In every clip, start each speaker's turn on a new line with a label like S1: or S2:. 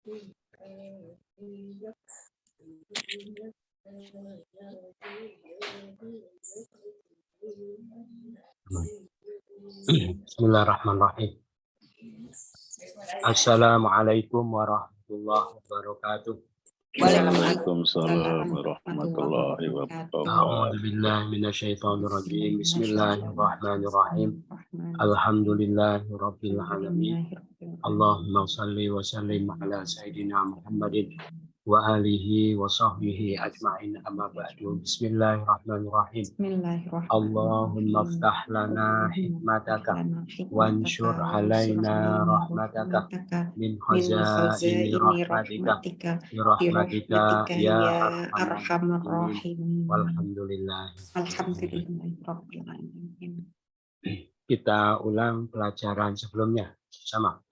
S1: Bismillahirrahmanirrahim. Assalamualaikum warahmatullahi wabarakatuh.
S2: Waalaikumsalam warahmatullahi wabarakatuh.
S1: A'udzubillahi minasyaitonirrajim. Bismillahirrahmanirrahim. Alhamdulillahirabbil alamin. Allahumma shalli wa sallim ala sayyidina Muhammadin wa alihi wa sahbihi ajma'in, amma ba'du. Bismillahirrahmanirrahim. Allahumma aftah lana hikmataka wanshur alaina rahmataka min khazaini rahmatika birahmatika ya arhamar rahimin. Walhamdulillah. Kita ulang pelajaran sebelumnya sama.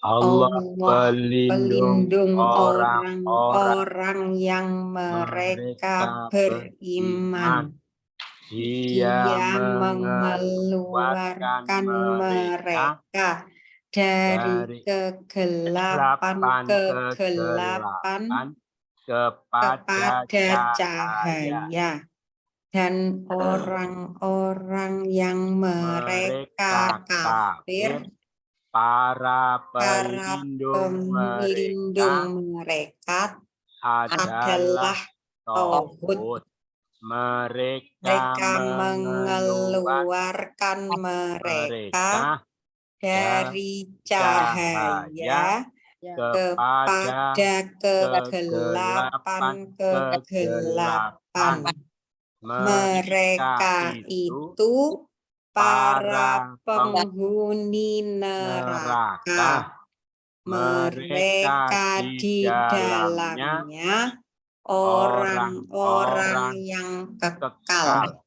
S1: Allah pelindung orang-orang yang mereka beriman. Dia mengeluarkan mereka dari kegelapan kepada cahaya. Dan orang-orang yang mereka kafir, para pelindung mereka adalah tauhid. Mereka mengeluarkan mereka dari cahaya kepada kegelapan. Mereka itu para penghuni neraka. Mereka di dalamnya orang-orang yang kekal.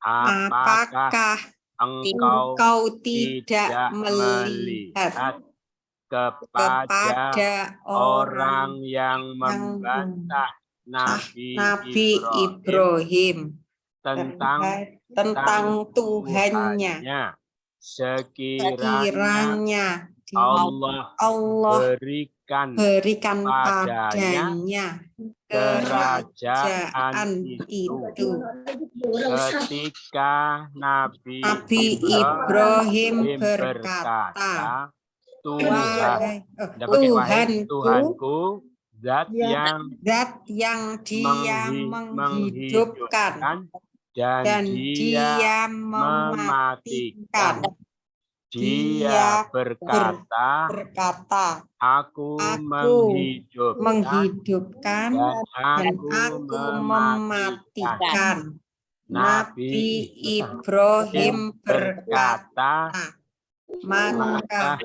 S1: Apakah engkau tidak melihat kepada orang yang membantah Nabi Ibrahim tentang Tuhannya, sekiranya Allah berikan padanya kerajaan itu. Ketika Nabi Ibrahim berkata, Tuhanku, Zat yang dia menghidupkan dan dia mematikan. Dia berkata, Aku menghidupkan dan aku mematikan. Nabi Ibrahim berkata, maka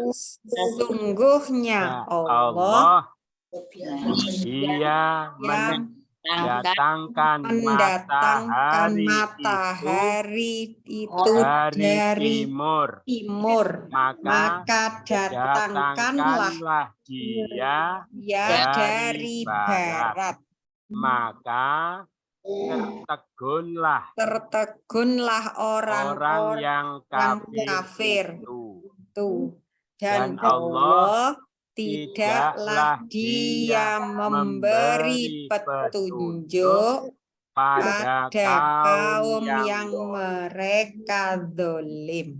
S1: sesungguhnya Allah Dia mendatangkan matahari itu dari timur, maka datangkanlah dia dari barat, maka tertegunlah orang yang kafir itu, dan Allah tidaklah dia memberi petunjuk pada kaum yang mereka zalim.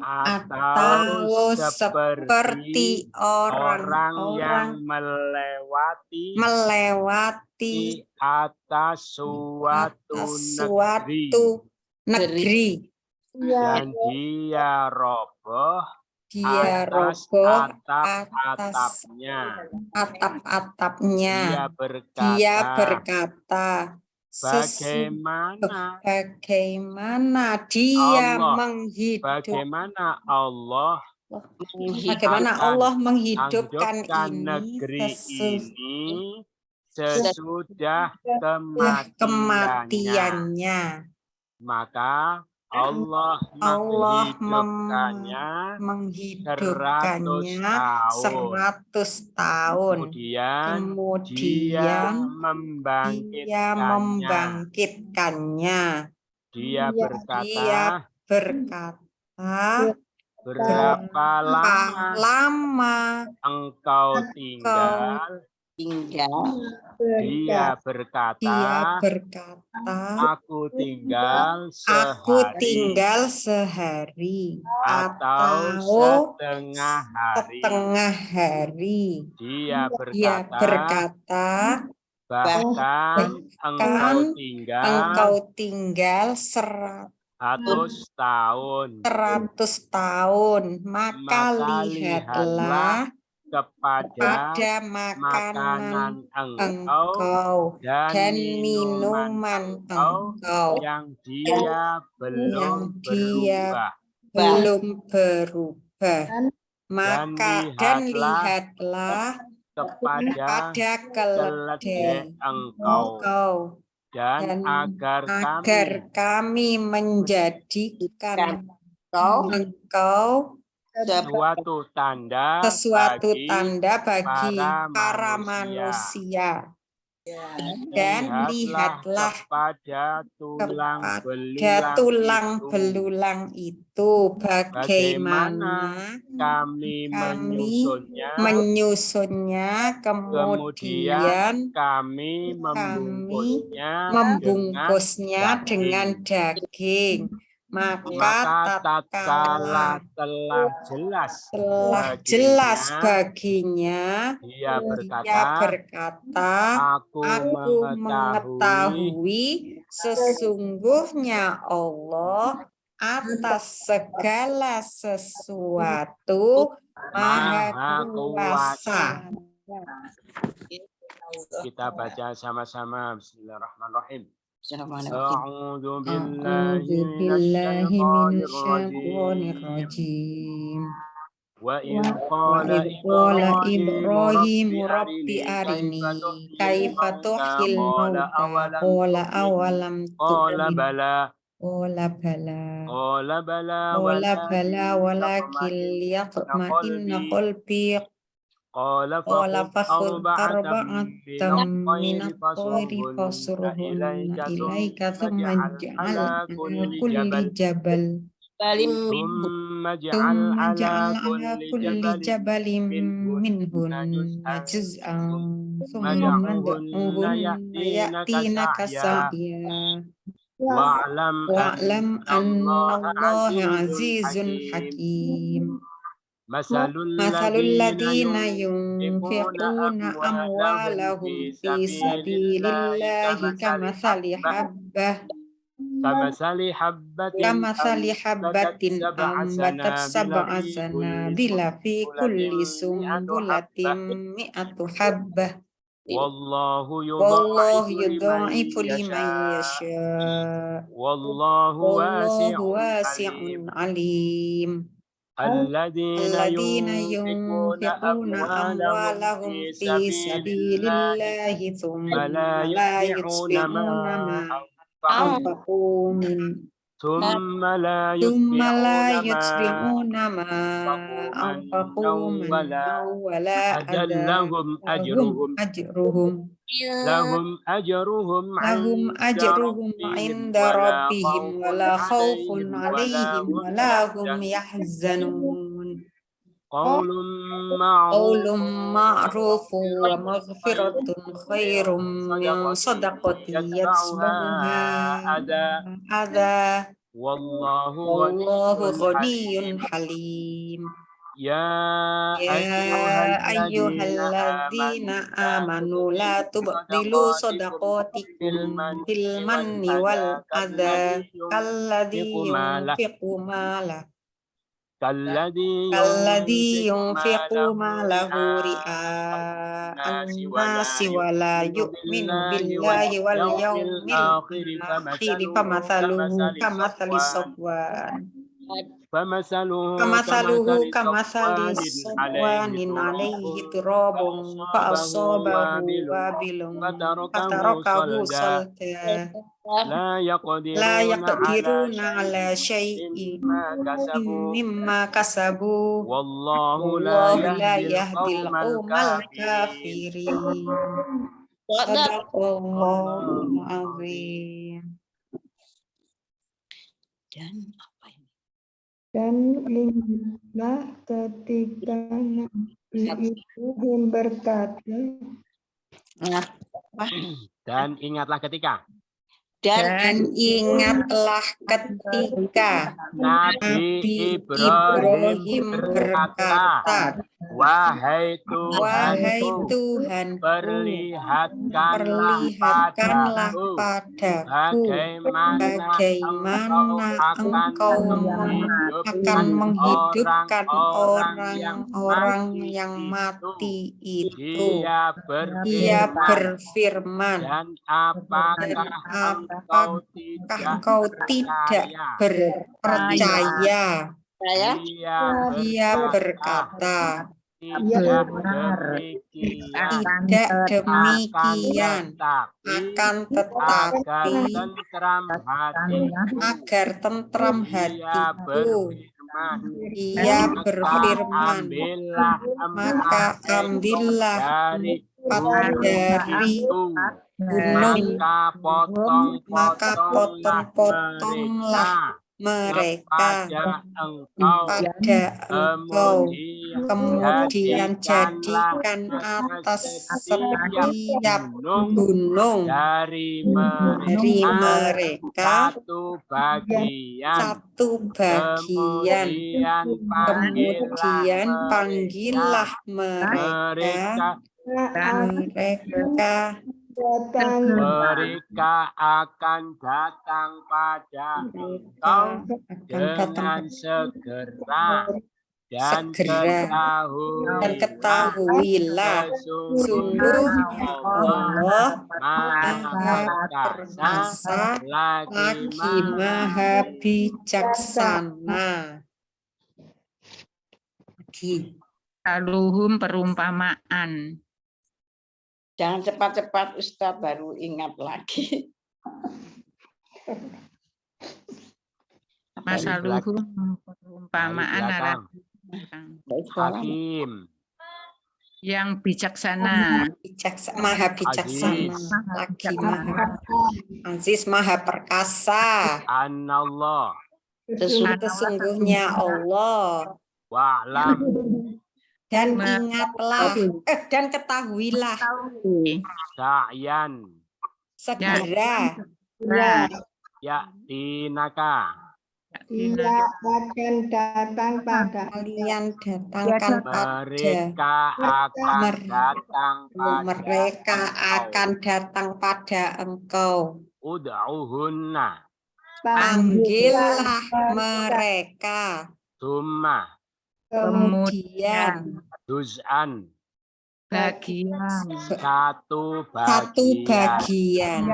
S1: Atau seperti orang yang melewati atas suatu negeri dan dia roboh atap-atapnya. Dia berkata, bagaimana Allah menghidupkan negeri ini sesudah kematiannya. Maka Allah menghidupkannya 100 tahun. Kemudian dia membangkitkannya. Dia berkata, Berapa
S3: lama
S1: engkau tinggal? Dia berkata, aku tinggal
S3: sehari
S1: atau setengah hari. Dia berkata, bahkan engkau tinggal 100 tahun. Maka lihatlah kepada makanan engkau dan minuman engkau yang dia belum berubah. Dan lihatlah kepada keledai engkau. Dan agar kami menjadikan engkau sesuatu tanda bagi para manusia. Dan lihatlah kepada tulang belulang itu bagaimana kami menyusunnya, kemudian kami membungkusnya dengan daging. Maka tatkala telah jelas baginya, dia berkata, aku mengetahui sesungguhnya Allah atas segala sesuatu Maha Kuasa. Kita baca sama-sama. Bismillahirrahmanirrahim. A'udzu billahi minasyaitonir rajim. Wa idh qala Ibrahim rabbi arini kaifa tuhyil mauta qala awalam tu'min qala bala walakin liyatma'inna qalbi qala fakhudh arba'atan minat tayri fasurhunna ilaika thumma ij'al ala kulli jabal minhunna juz'an thumma ud'uhunna ya'tinaka sa'ya wa'lam annallaha azizun hakim. Masalul ladina yunfiquna amwalahum fi sabilillahi kamathali habbatin ambatat sab'a sanabila fi kulli sumbulatin mi'atu habbah. Wallahu yudha'ifu liman yasha. Wallahu wasi'un alim. Alladzina yunfiquna amwalahum fi sabilillahi thumma la yutbi'una ma anfaqu wala adallahum ajruhum 'inda rabbihim wala khaufun 'alaihim wala hum yahzanun. Qaulun ma'rufun wa maghfiratun khairum min shadaqatin yatba'uha adha. Wallahu ghaniyyun halim. Ya ayyuhalladzina amanu la tubtilu shadaqatikum bil manni wal adha kalladzi yunfiqu malahu ri'a'an nasi wa la yu'minu billahi wal yawmil akhir famathaluhu kamathali safwan Kamasaluhu kamathali safwanin alaihi turabun fa'asabahu wabilun fatarakahu salta la yaqdiruna ala syai'in mimma kasabu wallahu la yahdil qaumal kafirin. Shadaqallahul azim. Dan
S2: Dan ingatlah ketika Nabi Ibrahim berkata,
S1: Dan ingatlah ketika
S3: Dan ingatlah ketika
S1: Nabi
S3: Nabi
S1: Ibrahim
S3: Ibrahim
S1: berkata,
S3: berkata,
S1: Wahai
S3: Wahai
S1: Tuhanku,
S3: Tuhanku,
S1: perlihatkanlah
S3: perlihatkanlah
S1: padaku
S3: padaku
S1: bagaimana engkau
S3: akan menghidupkan
S1: orang-orang
S3: orang yang mati itu. Dia berfirman,
S1: dan apakah engkau
S3: engkau tidak berpercaya? Dia berkata, tidak demikian, akan tetapi agar tentram hatiku. Dia berfirman, maka ambillah dari gunung, maka potong-potonglah mereka pada engkau, kemudian jadikan atas setiap gunung dari mereka satu bagian, kemudian panggillah mereka
S1: mereka akan datang pada engkau dengan segera dan ketahuilah sungguh Allah Maha Perkasa lagi Maha Bijaksana.
S4: Aluhum perumpamaan.
S5: Jangan cepat-cepat Ustadz baru ingat lagi.
S4: Masaluhum perumpamaan arah
S1: Hakim
S4: yang bijaksana,
S3: Maha Bijaksana, lagi Maha Aziz, Maha Perkasa.
S1: Anallah
S3: Sesungguhnya Allah.
S1: wa'lam
S3: Dan ingatlah, dan ketahuilah
S1: sa'yan
S3: segera
S1: ya'tinaka
S2: ia akan datang pada
S3: kalian datangkan
S1: mereka akan datang
S3: pada engkau.
S1: ud'uhunna
S3: Panggillah mereka,
S1: summa
S3: kemudian
S1: juz'an
S4: bagian
S1: satu
S3: bagian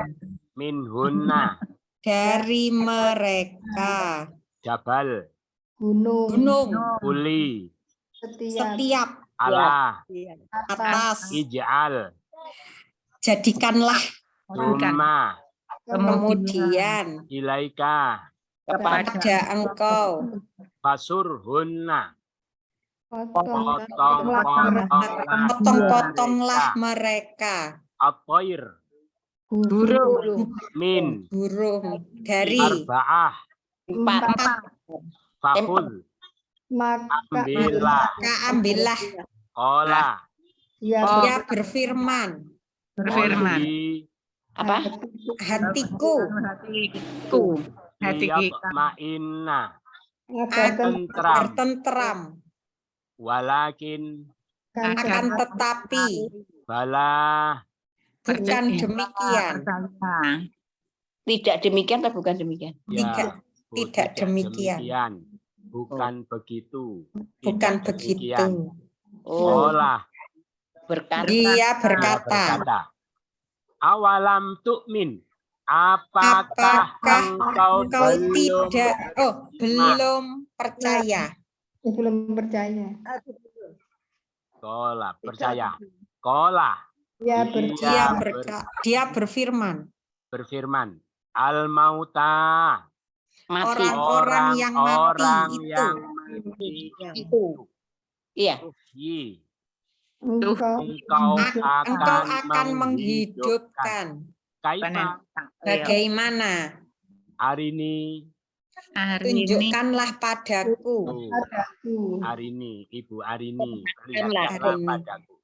S1: minhunna
S3: dari mereka,
S1: jabal
S3: gunung
S1: uli
S3: setiap
S1: ala
S3: atas,
S1: ij'al
S3: jadikanlah,
S1: summa
S3: kemudian
S1: ilaika
S3: kepada engkau,
S1: fasurhunna
S3: potong-potonglah mereka,
S1: at-thair
S4: burung
S1: min
S3: burung dari
S1: arba'ah fakul
S3: ambillah.
S1: qala
S3: Dia berfirman, hatiku
S1: ma'inna
S3: bertentram,
S1: walakin
S3: akan tetapi
S1: bala
S3: bukan demikian.
S5: Tidak demikian atau bukan demikian?
S3: Tidak demikian.
S1: Bukan begitu.
S3: Bukan begitu.
S1: Olah.
S3: Dia berkata,
S1: awalam tu'min. Apakah engkau belum percaya?
S2: Belum percaya.
S1: Kola percaya. Kola.
S3: Dia berfirman.
S1: Al-mauta.
S3: Orang-orang yang mati itu.
S5: Iya.
S1: Engkau akan menghidupkan.
S3: Bagaimana?
S1: Arini.
S4: Arini,
S3: Tunjukkanlah padaku.
S1: Tuh,
S2: Padaku.
S1: Arini, Ibu Arini,
S5: Tunjukkanlah.
S1: perlihatkanlah
S3: Arini.
S1: padaku.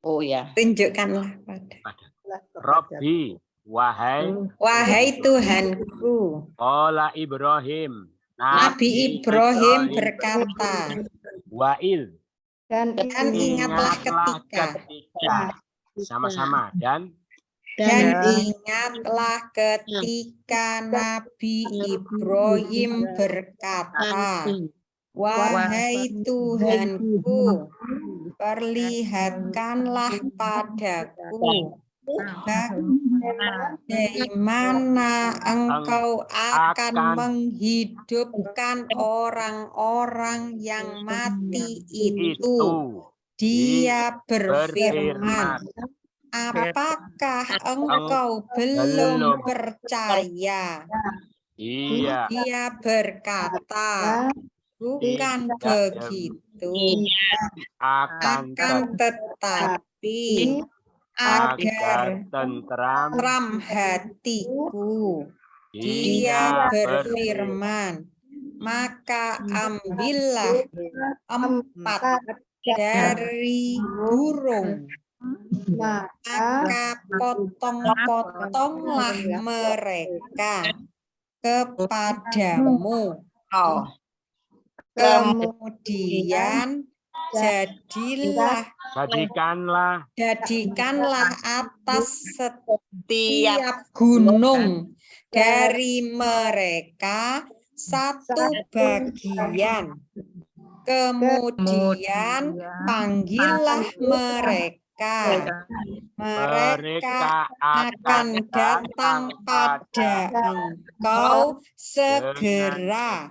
S5: Oh ya.
S3: Tunjukkanlah padaku.
S1: Robbi, wahai
S3: Wahai Tuhanku.
S1: Qala Ibrahim,
S3: Nabi Ibrahim berkata,
S1: Wa'il,
S3: dan ingatlah ketika.
S1: Sama-sama. Dan
S3: ingatlah ketika Nabi Ibrahim berkata, wahai Tuhanku, perlihatkanlah padaku bagaimana engkau akan menghidupkan orang-orang yang mati itu. Dia berfirman, apakah engkau belum percaya?
S1: iya,
S3: Dia berkata, bukan begitu,
S1: akan
S3: tetapi agar
S1: tentram
S3: hatiku. Dia berfirman, maka ambillah 4 dari burung, maka potong-potonglah mereka kepadamu. Kemudian jadikanlah atas setiap gunung dari mereka 1 bagian. Kemudian panggillah mereka. Mereka akan datang pada engkau segera.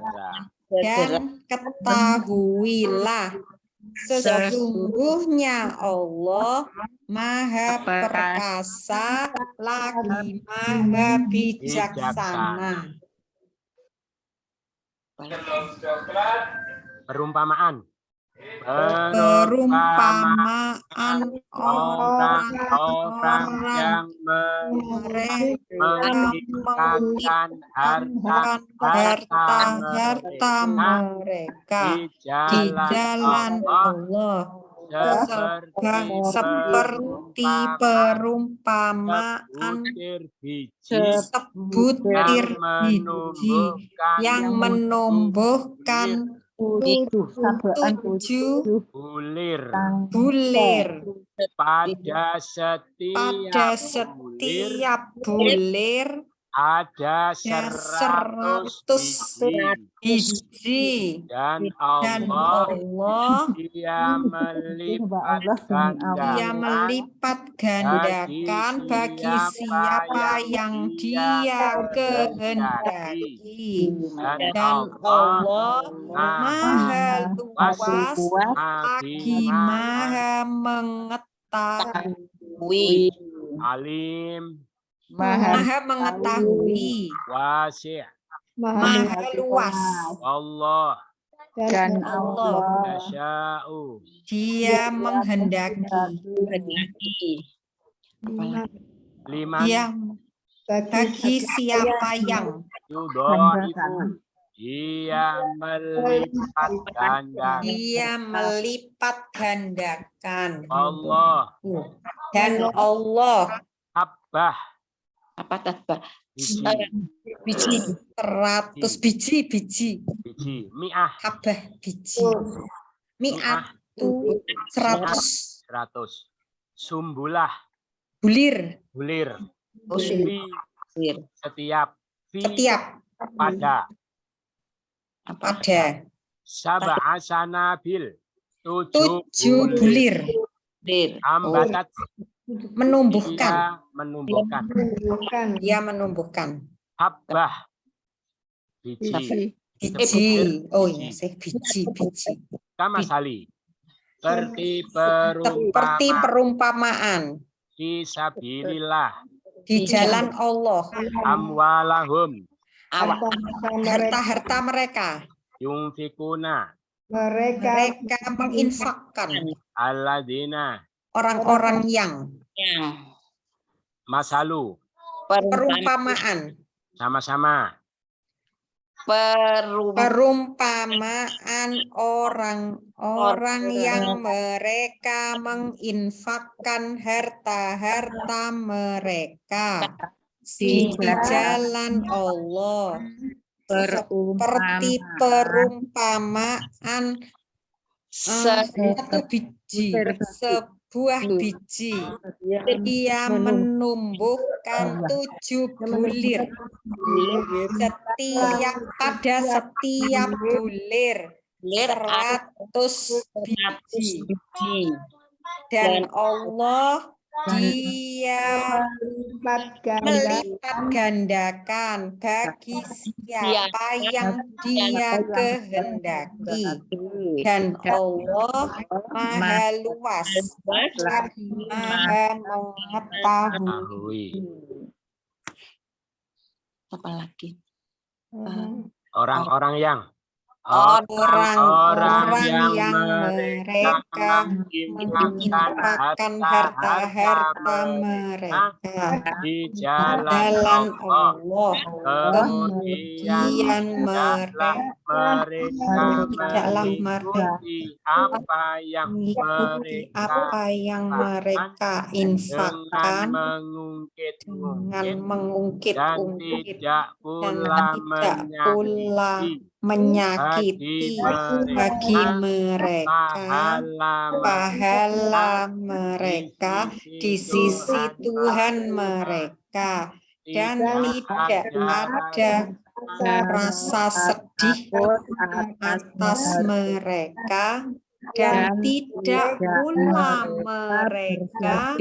S3: Dan ketahuilah, sesungguhnya Allah Maha Perkasa lagi Maha Bijaksana.
S1: Perumpamaan. Orang-orang yang menginfakkan harta
S3: mereka di jalan Allah seperti perumpamaan sebutir biji yang menumbuhkan 7 bulir. Pada setiap bulir ada 100 biji. Dan Allah Dia melipat gandakan bagi siapa yang Dia kehendaki. Dan Allah Maha luas lagi Maha mengetahui.
S1: Alim,
S3: Maha mengetahui.
S1: wasi',
S3: Maha luas.
S1: Allah,
S2: Dan
S3: Allah
S1: yasya'u,
S3: Dia menghendaki.
S1: liman
S3: Dia bagi siapa yang
S1: yudha'ifu, Dia melipat gandakan.
S3: Dia melipat gandakan.
S1: Allah,
S3: Dan Allah
S1: habbah,
S5: Apa tasbah?
S1: biji,
S3: 100 biji,
S1: mi'ah,
S3: habah biji, mi'atu 100
S1: sumbulah,
S3: bulir
S1: setiap pada sab'a sanabil 7
S3: bulir
S1: ambatat,
S3: menumbuhkan.
S1: Dia
S3: Dia menumbuhkan
S1: habbah, biji,
S3: oh ya sih biji
S1: kama sali, seperti
S3: perumpamaan
S1: fisabilillah,
S3: di jalan Allah.
S1: amwalahum,
S3: Harta-harta mereka
S2: mereka
S3: menginfakkan.
S1: alladzina,
S3: Orang-orang yang
S1: masalu,
S3: perumpamaan
S1: sama-sama,
S3: Perumpamaan orang-orang yang mereka menginfakkan harta-harta mereka di jalan Allah seperti perumpamaan sebuah biji. Ia menumbuhkan 7 bulir. Pada setiap bulir 100 biji. Dan Allah Dia melipat gandakan bagi siapa yang Dia kehendaki. Dan Allah Maha luas, Maha mengetahui.
S5: Apa lagi?
S1: Orang-orang yang
S3: Orang-orang yang mereka menginfakkan harta-harta mereka
S1: di jalan
S3: jalan
S1: Allah,
S3: Allah, kemudian mereka tidaklah
S1: mengikuti apa yang
S3: mengikuti apa yang mereka infakkan dengan
S1: dan
S3: mengungkit-ungkit
S1: tidak pula
S3: menyakiti bagi mereka pahala mereka di sisi Tuhan mereka, dan tidak ada rasa sedih atas mereka, dan tidak pula mereka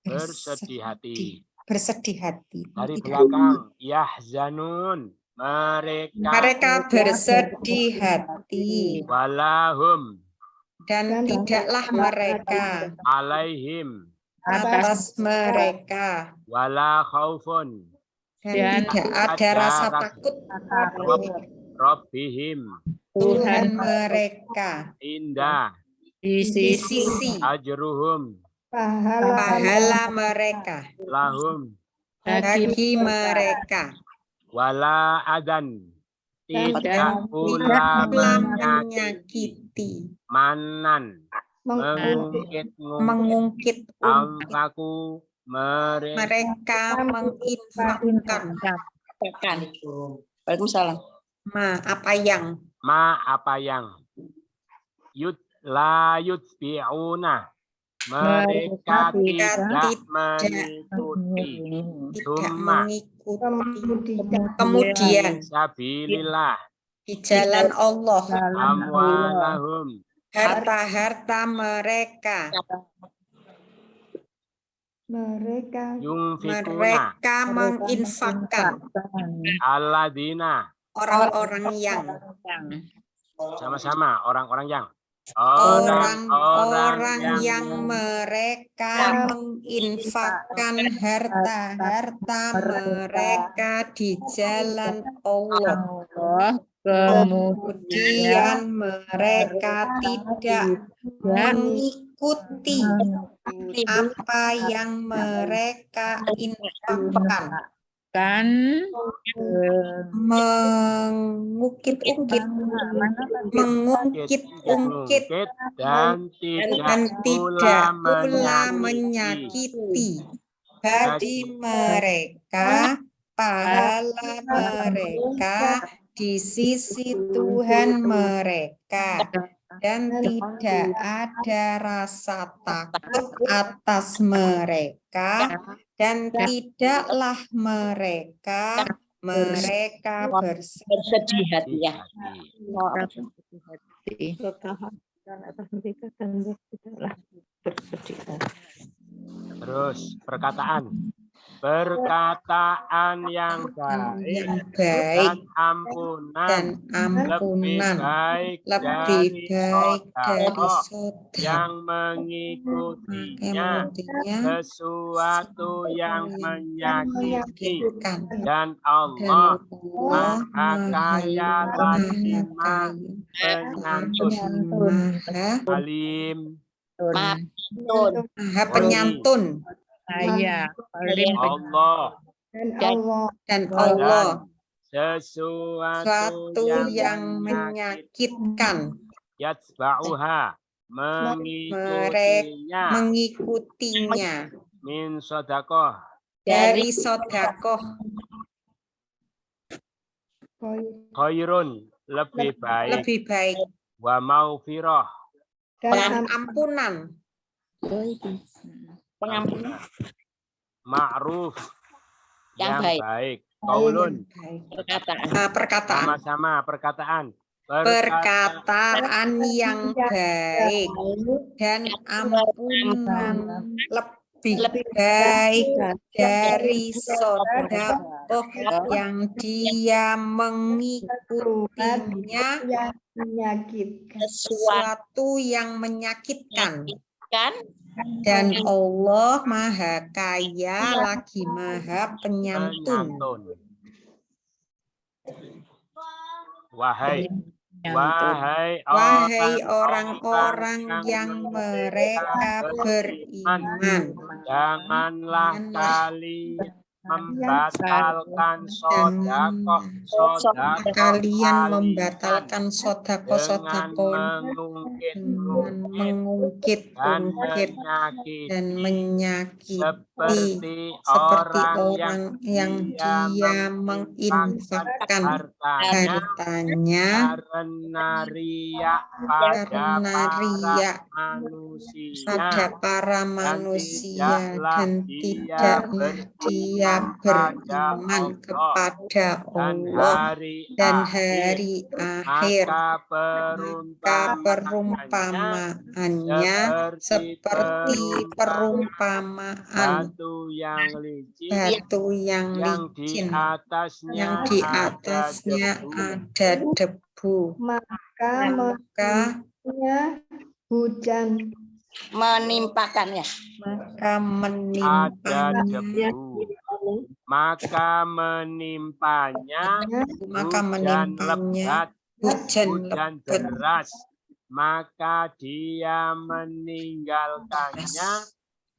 S3: bersedih hati.
S1: Dari belakang, yahzanun, mereka
S3: bersedih hati,
S1: walahum,
S3: dan tidaklah mereka
S1: alaihim,
S3: atas mereka,
S1: wala khaufun,
S3: dan tidak ada rasa takut
S1: rabbihim,
S3: Tuhan mereka
S1: indah,
S3: di sisi
S1: ajruhum,
S3: pahala mereka
S1: lahum,
S3: bagi mereka,
S1: wala adan, tidak pula
S3: menyakiti,
S1: manan, mengungkit anfaku, mereka
S3: menginfakkan
S5: Waalaikumsalam.
S3: apa yang
S1: la yutbi'una, mereka tidak mengikuti
S3: kemudian
S1: sabilillah,
S3: di jalan Allah
S1: amwalahum,
S3: harta-harta mereka
S1: yunfikuna,
S3: menginfakkan
S1: alladzina,
S3: orang-orang yang
S1: sama-sama orang-orang yang
S3: orang-orang yang mereka menginfakkan harta-harta mereka di jalan Allah, kemudian mereka tidak mengikuti apa yang mereka infakkan, mengungkit-ungkit
S1: dan tidak pula menyakiti
S3: bagi mereka pahala mereka di sisi Tuhan mereka, dan tidak ada rasa takut atas mereka, dan tidaklah mereka
S5: Bersedih hati ya.
S1: Terus perkataan yang baik dan ampunan lebih baik dari yang mengikutinya sesuatu yang menyakiti, dan Allah Maha Kaya lagi Maha Penyantun, Alim,
S3: Maha Penyantun.
S1: Allah
S2: dan Allah
S3: dan Allah
S1: sesuatu
S3: suatu yang menyakitkan
S1: yatba'uha mengikutinya
S3: mengikutinya
S1: min sodakoh
S3: dari sodakoh
S1: khairun lebih baik
S3: lebih baik
S1: wa maufirah
S3: dan ampunan
S5: Pengampunan
S1: ma'ruf
S5: Yang
S1: yang
S5: baik.
S1: baik qaulun
S5: perkataan.
S3: perkataan
S1: sama-sama perkataan
S3: perkataan yang baik dan ampunan lebih baik dari sodakoh yang dia mengikutinya
S2: yang menyakitkan
S3: sesuatu yang menyakitkan
S5: Kan?
S3: dan Allah Maha Kaya lagi Maha Penyantun.
S1: Wahai
S3: Wahai orang-orang yang mereka beriman,
S1: janganlah kalian membatalkan sodakoh
S3: kalian membatalkan
S1: dengan
S3: sodako-sodako dengan mengungkit-ungkit dan menyakiti seperti orang yang dia menginfakkan hartanya
S1: karena riak
S3: pada para manusia dan tidaklah dia beriman kepada Allah dan hari akhir, maka perumpamaannya seperti perumpamaan batu yang licin yang di atasnya ada debu, maka
S2: hujan
S5: Menimpakannya.
S3: maka
S1: ada
S3: menimpanya
S1: debu maka menimpanya hujan lebat
S3: hujan
S1: hujan
S3: lebat
S1: deras maka dia meninggalkannya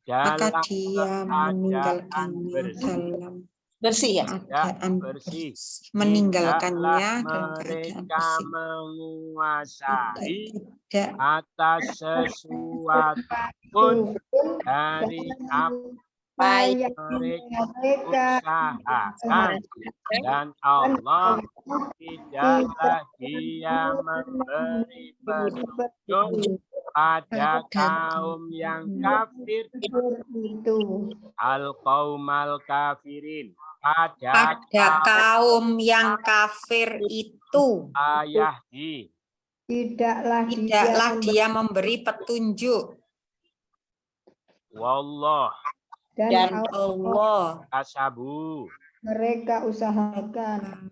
S3: maka
S1: dalam
S3: dia
S1: keadaan
S3: meninggalkannya
S1: bersih.
S3: dalam
S5: Bersih ya?
S3: keadaan
S1: bersih.
S3: meninggalkannya
S1: Tidaklah
S3: dalam keadaan
S1: mereka
S3: bersih.
S1: menguasai
S3: Tidak
S1: atas sesuatu pun dari apa yang mereka usahakan dan Allah tidaklah dia memberi petunjuk pada kaum yang kafir al-qaumal kafirin pada
S3: kaum yang kafir itu
S1: ayah di
S2: tidaklah
S3: dia memberi petunjuk
S1: wallah
S2: dan
S3: Allah
S1: kasabu
S2: mereka usahakan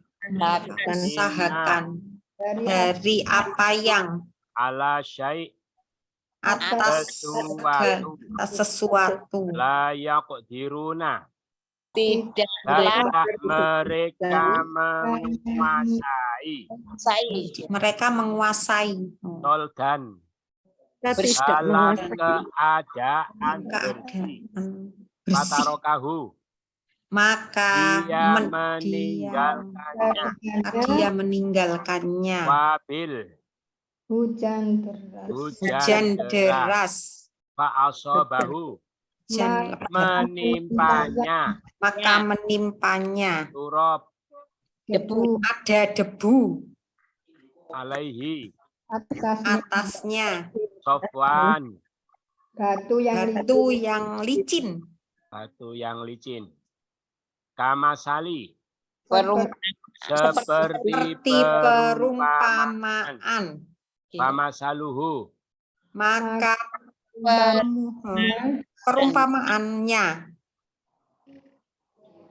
S3: dari apa yang
S1: ala syai'
S3: atas sesuatu
S1: layak diruna
S5: Tidaklah
S1: mereka menguasai
S3: mereka menguasai
S1: toldan dalam keadaan bersih patarokahu
S3: maka
S1: dia
S3: meninggalkannya
S1: wabil
S2: hujan
S3: deras
S1: fa'asobahu menimpanya turab ada debu alaihi atasnya sofwan batu yang licin kamasali seperti perumpamaan pamasaluhu maka perumpamaannya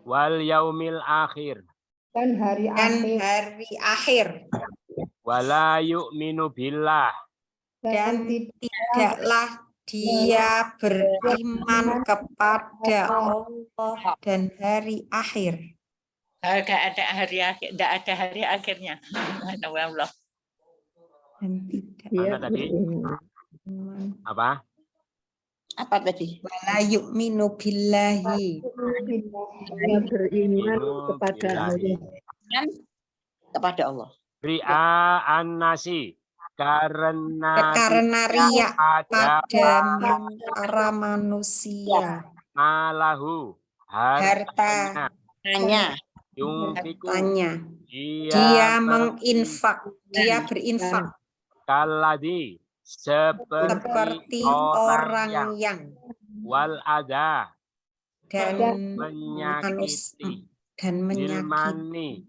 S1: wal yaumil akhir
S2: dan hari
S3: akhir
S1: wala yu'minu billah
S3: dan tidaklah dia beriman kepada Allah dan hari akhir.
S4: Tidak ada hari akhirnya. Allah.
S3: Dan tidak
S1: mana tadi apa
S5: Apa tadi?
S3: Wala yu'minu billahi.
S2: Dia beriman kepada
S1: billahi.
S2: Allah.
S5: Kan kepada Allah.
S1: Ri'a an-nasi. Karena
S3: Riya
S1: ada
S3: pada para manusia.
S1: malahu hartanya
S5: Hanya
S1: yungfiku
S3: Tanya.
S1: dia
S3: Dia menginfak. Dia berinfak.
S1: kaladi seperti
S3: Seperti orang yang
S1: wal ada
S3: dan
S1: menyakiti
S3: menyakiti
S1: ilmani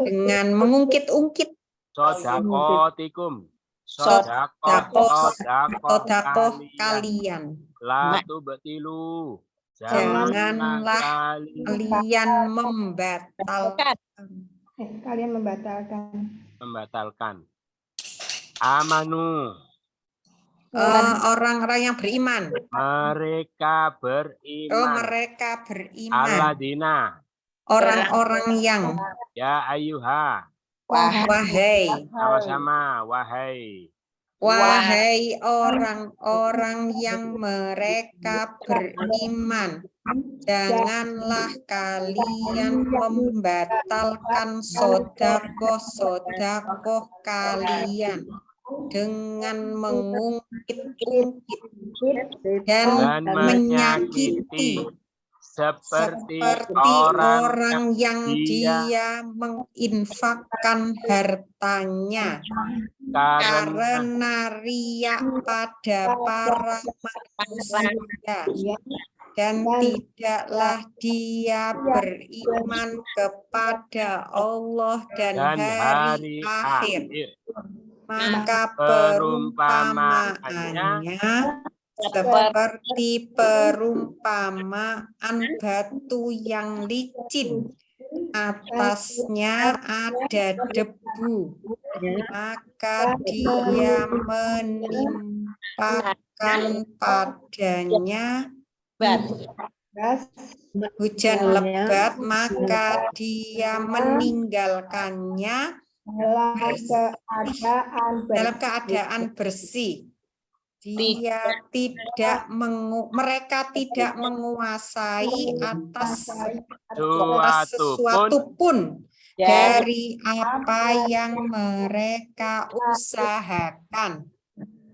S3: dengan mengungkit-ungkit
S1: sodakotikum
S3: sodakoh
S1: sodakoh
S3: kalian.
S1: latu betilu
S3: Janganlah kalian membatalkan.
S2: Kalian
S1: membatalkan amanu
S3: Orang-orang yang beriman.
S1: mereka beriman
S3: Mereka beriman.
S1: aladina
S3: Orang-orang yang
S1: ya ayuha
S3: wahai
S1: sama-sama wahai
S3: orang-orang yang mereka beriman, janganlah kalian membatalkan sodakoh kalian dengan mengungkit-ungkit dan menyakiti
S1: seperti
S3: orang yang dia menginfakkan hartanya karena riya pada para manusia dan tidaklah dia beriman kepada Allah dan hari akhir, maka perumpamaannya seperti perumpamaan batu yang licin, atasnya ada debu, maka dia menimpakan padanya hujan lebat, maka dia meninggalkannya dalam keadaan bersih. Mereka tidak menguasai atas sesuatu pun dari apa yang mereka usahakan,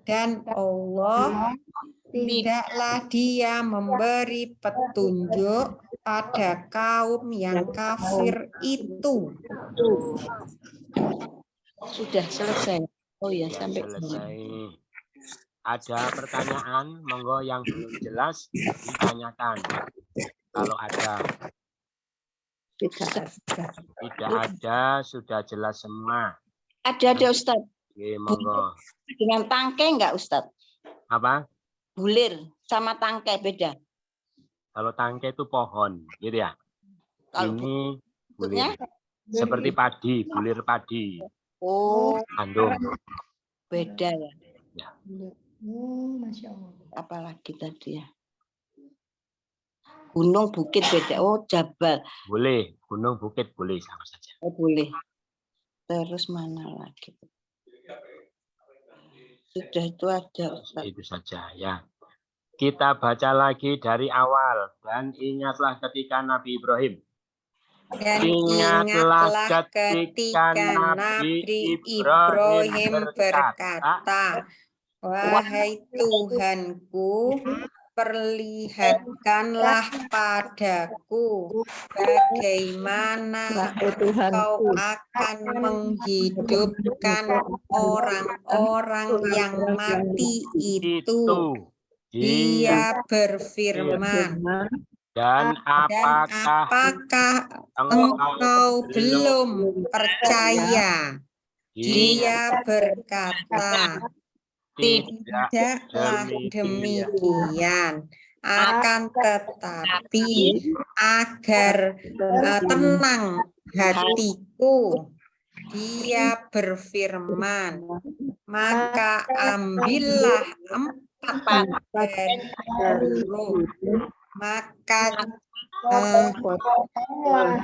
S3: dan Allah tidaklah dia memberi petunjuk pada kaum yang kafir itu.
S5: Sudah selesai. Oh ya, sampai
S1: selesai. Ada pertanyaan, monggo yang belum jelas ditanyakan. Kalau ada. Tidak ada, sudah jelas semua.
S5: Ada Ustaz.
S1: Oke, monggo.
S5: Dengan tangkai enggak Ustaz?
S1: Apa?
S5: Bulir sama tangkai beda.
S1: Kalau tangkai itu pohon, gitu ya.
S5: Kalau
S1: ini bulir. Seperti padi, bulir padi.
S5: Oh,
S1: Andung.
S5: Beda ya.
S1: Ya.
S2: Masya Allah.
S5: Apalagi tadi ya. Gunung bukit beda. Oh, jabal.
S1: Boleh, gunung bukit boleh sama saja.
S5: Oh, boleh. Terus mana lagi? Sudah itu aja Ustaz.
S1: Itu saja ya. Kita baca lagi dari awal dan ingatlah ketika Nabi Ibrahim.
S3: Dan ingatlah ketika Nabi Ibrahim berkata, wahai Tuhanku, perlihatkanlah padaku bagaimana Engkau akan menghidupkan orang-orang yang mati itu. Dia berfirman,
S1: dan apakah
S3: engkau belum percaya? Dia berkata, tidaklah demikian, akan tetapi agar tenang hatiku. Dia berfirman, maka ambillah 4 dari maka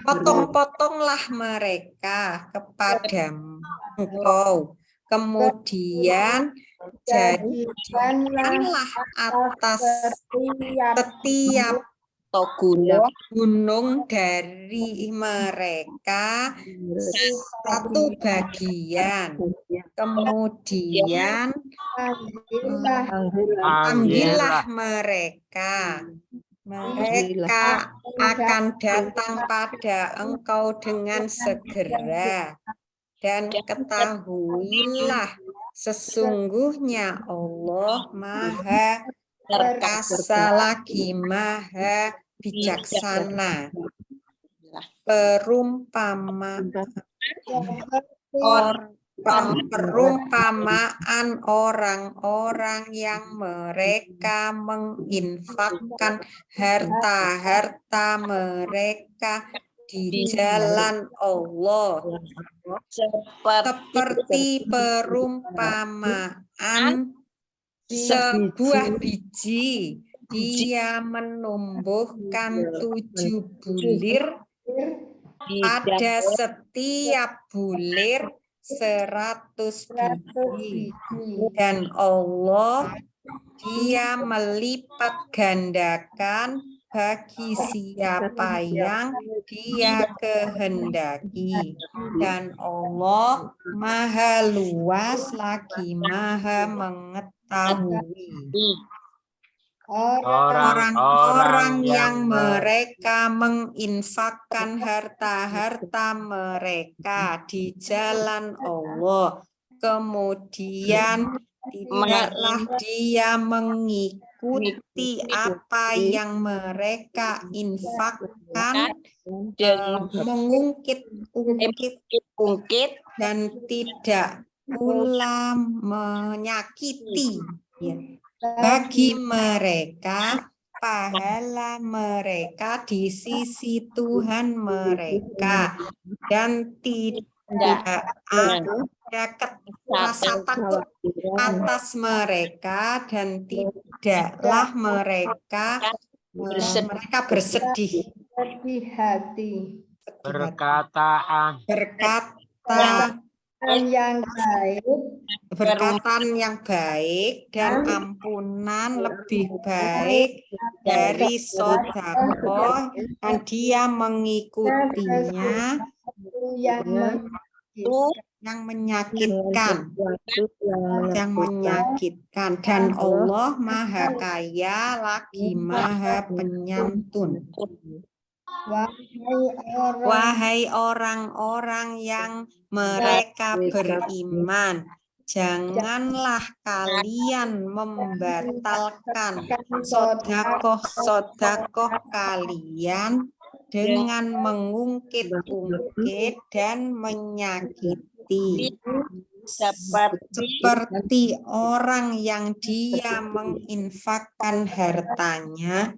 S3: potong-potonglah mereka kepadamu engkau, Kemudian jadikanlah atas setiap gunung dari mereka satu bagian. Kemudian panggillah mereka. Mereka akan datang pada engkau dengan segera. Dan ketahuilah sesungguhnya Allah Maha Perkasa lagi Maha Bijaksana. Perumpamaan orang-orang yang mereka menginfakkan harta-harta mereka di jalan Allah seperti perumpamaan sebuah biji. Dia menumbuhkan 7 bulir, pada setiap bulir 100 biji, dan Allah Dia melipat gandakan bagi siapa yang Dia kehendaki, dan Allah Maha luas lagi Maha mengetahui. Orang-orang yang mereka menginfakkan harta-harta mereka di jalan Allah, kemudian tidaklah dia mengikuti apa yang mereka infakkan, mengungkit-ungkit dan tidak pula menyakiti. Bagi mereka, pahala mereka di sisi Tuhan mereka, dan tidak ada rasa takut atas mereka, dan tidaklah mereka bersedih hati. Perkataan yang baik dan ampunan lebih baik dari sedekah, dan dia mengikutinya yang menyakitkan, dan Allah Maha Kaya lagi Maha Penyantun. Wahai orang-orang yang mereka beriman, janganlah kalian membatalkan sedekah kalian dengan mengungkit-ungkit dan menyakiti, seperti orang yang dia menginfakkan hartanya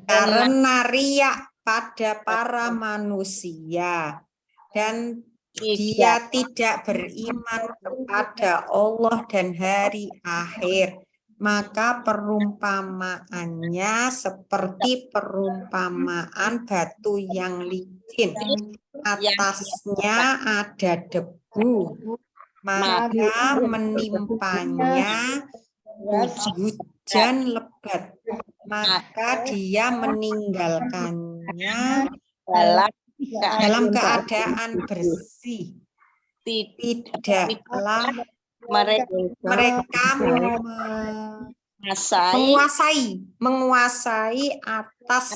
S3: karena riya pada para manusia, dan dia tidak beriman kepada Allah dan hari akhir, maka perumpamaannya seperti perumpamaan batu yang licin, atasnya ada debu, maka menimpanya hujan lebat, maka dia meninggalkannya dalam keadaan bersih. Tidaklah mereka menguasai atas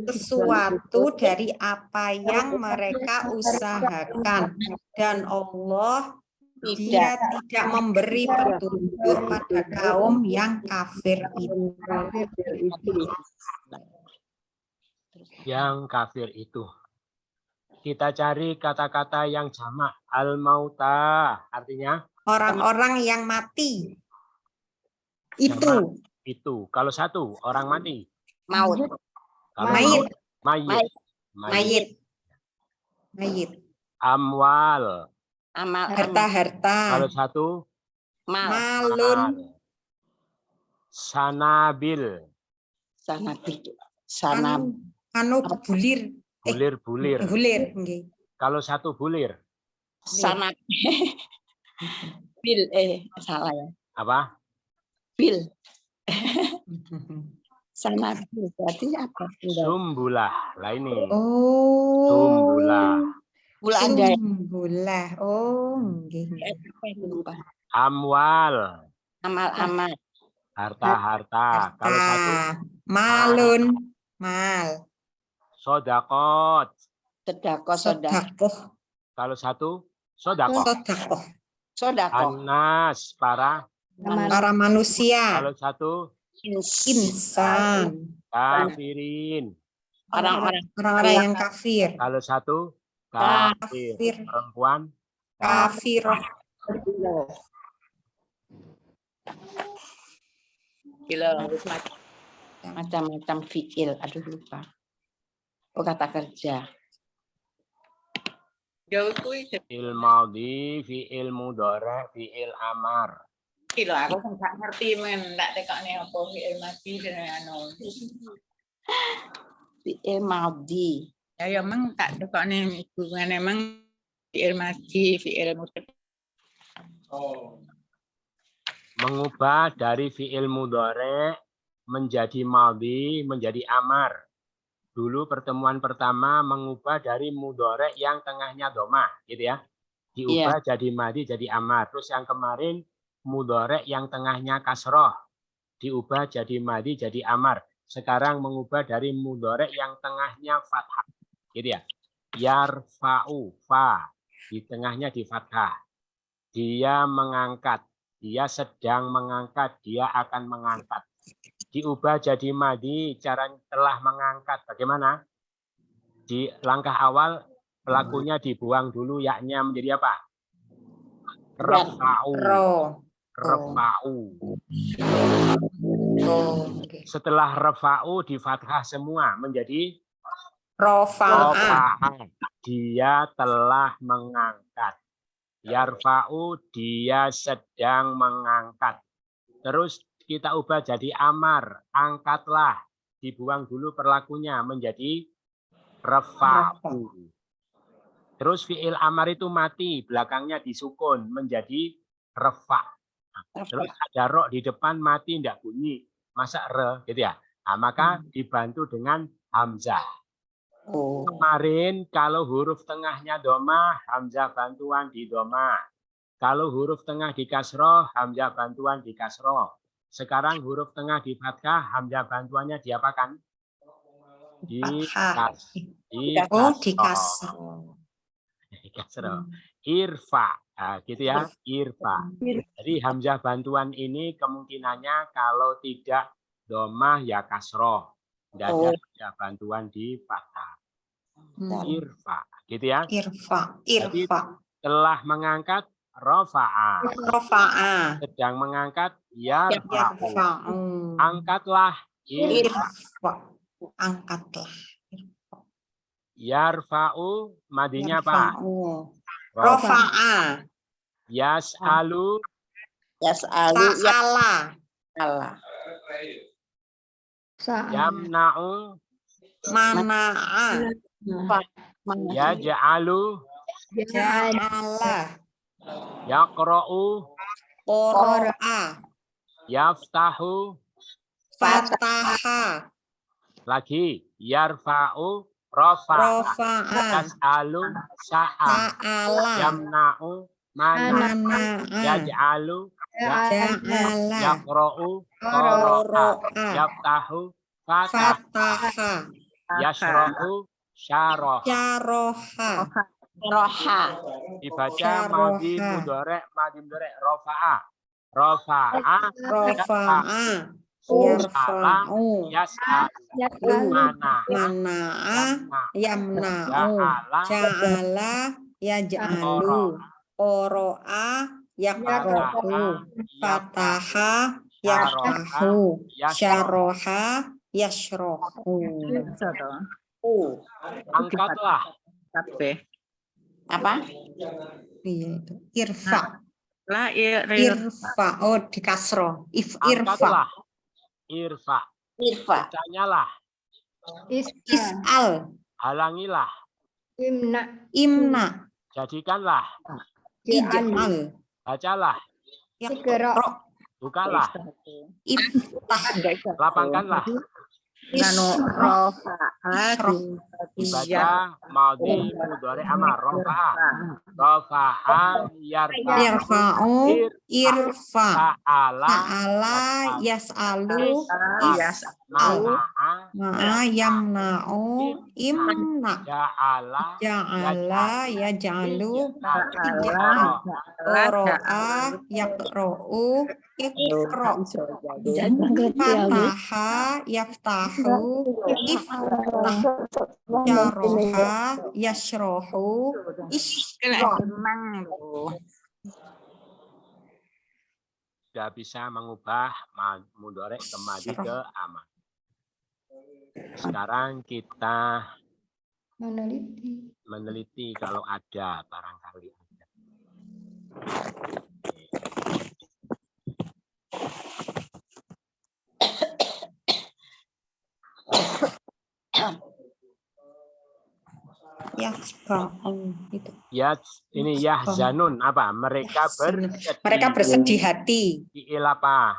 S3: sesuatu dari apa yang mereka usahakan, dan Allah Dia tidak memberi petunjuk pada kaum yang kafir itu.
S1: Yang kafir itu. Kita cari kata-kata yang jamak. Al-mauta artinya
S3: orang-orang yang mati. Itu.
S1: Itu. Kalau satu orang mati.
S5: Maut.
S1: Mayit. Amwal.
S3: Harta-harta.
S1: Kalau satu
S3: malun.
S1: Sanabil.
S3: Bulir.
S1: Bulir. Kalau satu bulir.
S5: Bil, salah ya.
S1: Apa?
S5: Bil. Sama bil. Berarti apa?
S1: Sumbulah. Lah ini.
S3: Oh.
S1: Sumbulah.
S5: Bula ada ya?
S3: Sumbulah. Oh, nggih.
S5: Lupa.
S1: Amwal.
S5: Amal-amal.
S1: Harta-harta. Kalau satu
S3: Malun. Mal.
S1: sodakot.
S5: Sedako.
S3: Sodakoh.
S1: Kalau satu sodakot.
S3: Sodakoh.
S5: Sodako.
S1: Anas. Para.
S3: Para manusia.
S1: Kalau satu
S3: Insan.
S1: kafirin.
S3: Orang-orang yang kafir.
S1: Kalau satu kafir.
S3: Kafir.
S1: Perempuan.
S3: Kafiroh.
S4: Gila.
S5: Macam-macam fiil. Aduh lupa. Oh kata kerja.
S4: Jauh kuwi
S1: Fi'il madhi, fi'il mudhari', fi'il amar.
S4: gila aku enggak ngerti men ndak tekokne apa fi'il mati dan anu.
S5: Fiil madhi.
S4: Ya emang tak tekokne hubungan emang fi'il mati, fi'il mudhari'.
S1: Mengubah dari fi'il mudhari' menjadi madhi, menjadi amar. Dulu pertemuan pertama mengubah dari mudhari' yang tengahnya domah, gitu ya. Diubah jadi madhi, jadi amar. Terus yang kemarin mudhari' yang tengahnya kasroh. Diubah jadi madhi, jadi amar. Sekarang mengubah dari mudhari' yang tengahnya fathah. Gitu ya. Yarfa'u, fa. Di tengahnya di fathah. Dia mengangkat. Dia sedang mengangkat. Dia akan mengangkat. Diubah jadi madhi, cara telah mengangkat. Bagaimana? Di langkah awal, pelakunya dibuang dulu, yaknya menjadi apa? Rafa'u. Rafa'u. Setelah rafa'u di fathah semua, menjadi
S3: Rofa'ah.
S1: Dia telah mengangkat. Yarfa'u, dia sedang mengangkat. Terus kita ubah jadi amar, angkatlah, dibuang dulu perlakunya menjadi rafa'u. Terus fi'il amar itu mati, belakangnya disukun menjadi rafa'. Terus ada ro di depan mati tidak bunyi, masa re gitu ya. Nah, maka dibantu dengan hamzah. Kemarin kalau huruf tengahnya domah, hamzah bantuan di domah. Kalau huruf tengah di kasroh, hamzah bantuan di kasroh. Sekarang huruf tengah di fathah, hamzah bantuannya diapakan? Di kasroh. Irfa, nah, gitu ya, irfa. Jadi hamzah bantuan ini kemungkinannya kalau tidak domah ya kasroh. Tidak ada hamzah bantuan di fathah. Irfa, gitu ya.
S3: Irfa.
S1: Jadi telah mengangkat rofa'a. Sedang mengangkat yarfa'u. Angkatlah.
S3: Irfa. Angkatlah.
S1: Yarfa'u madinya apa?
S3: Rofa'a.
S1: Yas'alu.
S3: Sa'ala.
S1: Yamna'u.
S3: Mana'a.
S1: Yaj'alu.
S3: Ja'ala.
S1: Yaqra'u.
S3: Qara'a.
S1: Yaftahu.
S3: Fataha.
S1: Lagi. Yarfa'u. Rofa'a. Yas'alu. Sa'ala. Yamna'u. Mana'a. Yaj'alu.
S3: Ja'ala.
S1: Yaqra'u. Qara'a. Yaftahu. Fataha. Yashra'u. Syaroha. Dibaca madhi mudhari', rofa'a. Rofa'a. Yarfa'u. Yas'alu.
S3: Mana'a. Yamna'u. Ja'ala. Yaj'alu. Qara'a. Yaqra'u. Fataha. Yaftahu. Syaroha. Yashrohu.
S1: Angkatlah.
S5: Apa?
S3: Iya itu. Irfa.
S4: Lah
S3: Irfa. Oh di kasroh. Irfa.
S1: Angkatlah. Irfa. Tanyalah.
S3: Is'al.
S1: Halangilah.
S2: Imna.
S3: Imna.
S1: Jadikanlah.
S3: Ij'al.
S1: Bacalah,
S2: Iqra.
S1: bukalah,
S3: Iftah.
S1: lapangkanlah. Dibaca maudhi mudhari amar rafa'a yarfa'u
S3: Yarfa'u irfa.
S1: fa'ala
S3: Fa'ala yas'alu
S1: mana'a
S3: ma'a yamna'u imna.
S1: ja'ala
S3: Ja'ala yaj'alu
S1: ij'al
S3: qara'a yaqra'u iqra. Fataha yaftahu iftah. Syaraha yashrahu isyrah.
S1: sudah bisa mengubah mudhari ke madhi ke amar. Sekarang kita meneliti kalau ada barangkali ada.
S3: Yasba'u itu.
S1: Ya, ini yahzanun apa? Mereka bersedih.
S3: Mereka bersedih hati.
S1: Fi'il apa?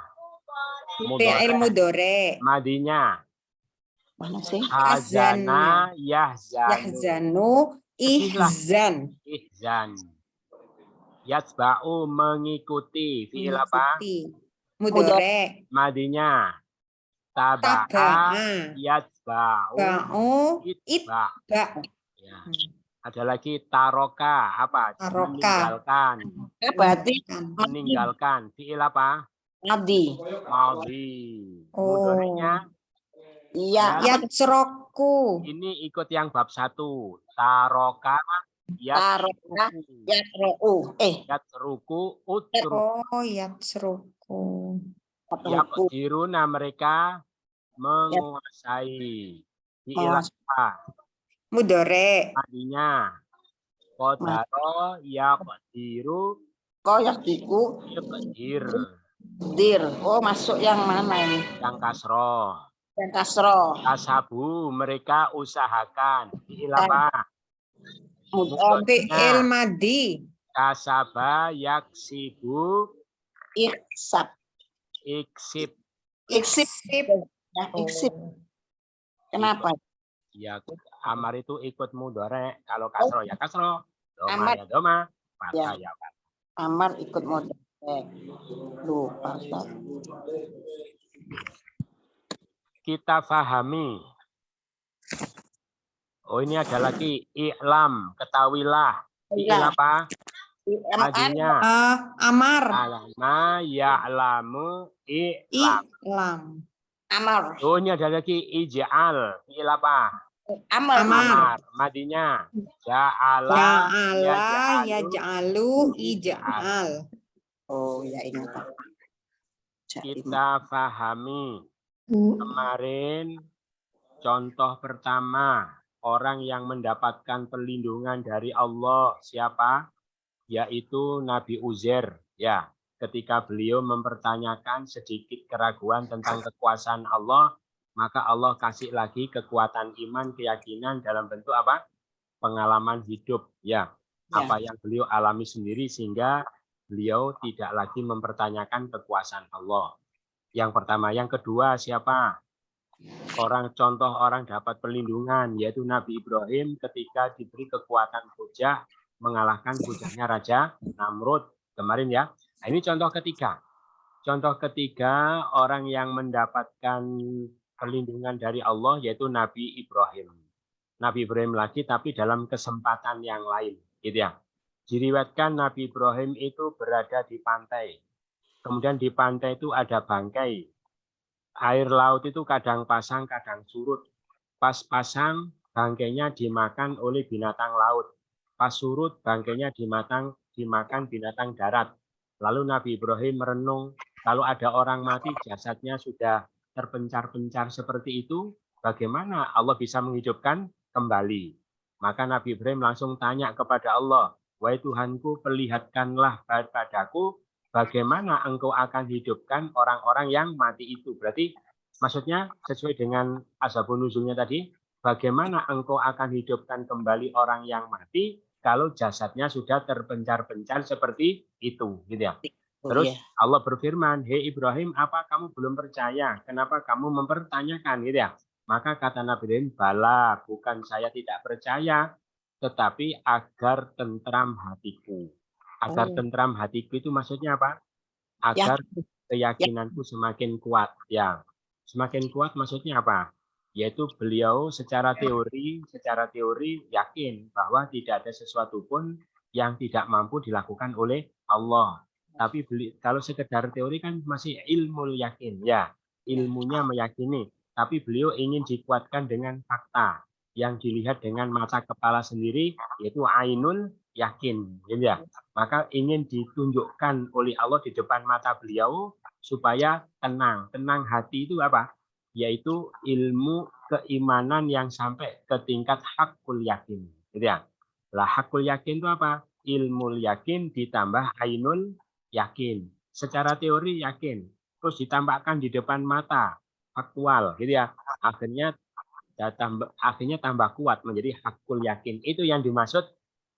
S3: Fi'il mudhari.
S1: Madinya.
S5: Mana sih?
S1: Hazana yahzanu.
S3: Yahzanu ihzan.
S1: Ihzan. Yatsba'u mengikuti. Fi'il apa?
S3: Mudhari.
S1: Madinya. Taba'a yatsba'u
S3: Ba'u
S1: itba.
S3: itba.
S1: Ya. Ada lagi taroka apa?
S3: Taroka.
S1: Meninggalkan.
S5: Berarti
S1: Meninggalkan. Fi'il apa?
S5: Madi.
S1: Madhi.
S3: Oh.
S1: Mudhari'nya
S5: Iya.
S3: Yatsroku.
S1: ini ikut yang bab 1. Taroka
S5: Taroka yatra'u.
S1: yatruku utruku.
S3: Oh, yatsroku.
S1: Yaqdiruna mereka menguasai. Fi'il apa?
S3: Mudhari.
S1: Madinya. Qadaro yaqdiru
S5: Kau yang diku
S1: yaqdir.
S5: dir. Oh, masuk yang mana ini?
S1: Yang kasroh.
S5: Yang kasro.
S1: Kasabu mereka usahakan. Fi'il apa?
S3: Fi'il madi.
S1: Kasaba yaksibu
S5: Iksab.
S1: iksib.
S5: Iksib. Ya, iksib. Kenapa?
S1: Ya, amar itu ikut mudhari. Kalau kasro ya kasro. Doma
S5: Amar.
S1: ya doma. Fathah
S5: Ya.
S1: ya fathah.
S5: Amar ikut model. Lupa.
S1: Kita fahami. Oh, ini ada lagi i'lam, ketahuilah. Fi'il apa? Madinya.
S3: Amar.
S1: Alama ya'lamu i'lam.
S3: I'lam.
S5: Amar.
S1: Oh, ini ada lagi ij'al. Fi'il apa?
S5: Amar.
S1: Amar. Madinya. Ja'ala
S3: Ja'ala yaj'alu ij'al.
S5: Oh, ya ini.
S1: Kita fahami. Kemarin contoh pertama orang yang mendapatkan perlindungan dari Allah siapa? Yaitu Nabi Uzair. Ya, ketika beliau mempertanyakan sedikit keraguan tentang kekuasaan Allah, maka Allah kasih lagi kekuatan iman, keyakinan dalam bentuk apa? Pengalaman hidup. Ya, apa yang beliau alami sendiri sehingga beliau tidak lagi mempertanyakan kekuasaan Allah. Yang pertama, yang kedua siapa? Contoh orang dapat perlindungan yaitu Nabi Ibrahim ketika diberi kekuatan hujah mengalahkan hujahnya Raja Namrud kemarin ya. Nah, ini contoh ketiga. Contoh ketiga orang yang mendapatkan perlindungan dari Allah yaitu Nabi Ibrahim. Nabi Ibrahim lagi tapi dalam kesempatan yang lain, gitu ya. Diriwayatkan Nabi Ibrahim itu berada di pantai. Kemudian di pantai itu ada bangkai. Air laut itu kadang pasang, kadang surut. Pas pasang, bangkainya dimakan oleh binatang laut. Pas surut, bangkainya dimakan binatang darat. Lalu Nabi Ibrahim merenung, kalau ada orang mati, jasadnya sudah terpencar-pencar seperti itu, bagaimana Allah bisa menghidupkan kembali? Maka Nabi Ibrahim langsung tanya kepada Allah, wahai Tuhanku, perlihatkanlah padaku bagaimana engkau akan hidupkan orang-orang yang mati itu. Berarti maksudnya sesuai dengan asbabun nuzulnya tadi, bagaimana engkau akan hidupkan kembali orang yang mati kalau jasadnya sudah terpencar-pencar seperti itu, gitu ya.
S5: Oh,
S1: Terus
S5: iya.
S1: Allah berfirman, "Hei Ibrahim, apa kamu belum percaya? Kenapa kamu mempertanyakan?" Gitu ya. Maka kata Nabi Ibrahim, "Bala, bukan saya tidak percaya, tetapi agar tentram hatiku." Agar
S5: Oh.
S1: tentram hatiku itu maksudnya apa?
S5: Ya.
S1: Agar keyakinanku semakin kuat. Ya, semakin kuat maksudnya apa? Yaitu beliau secara teori yakin bahwa tidak ada sesuatu pun yang tidak mampu dilakukan oleh Allah. Tapi kalau sekedar teori kan masih ilmu yakin, ya, ilmunya meyakini. Tapi beliau ingin dikuatkan dengan fakta yang dilihat dengan mata kepala sendiri, yaitu ainul yakin, gitu ya. Maka ingin ditunjukkan oleh Allah di depan mata beliau supaya tenang. Tenang hati itu apa? Yaitu ilmu keimanan yang sampai ke tingkat hakul yakin, gitu ya. Lah hakul yakin itu apa? Ilmu yakin ditambah ainul yakin. Secara teori yakin, terus ditambahkan di depan mata faktual, gitu ya. Akhirnya tambah kuat menjadi hakul yakin. Itu yang dimaksud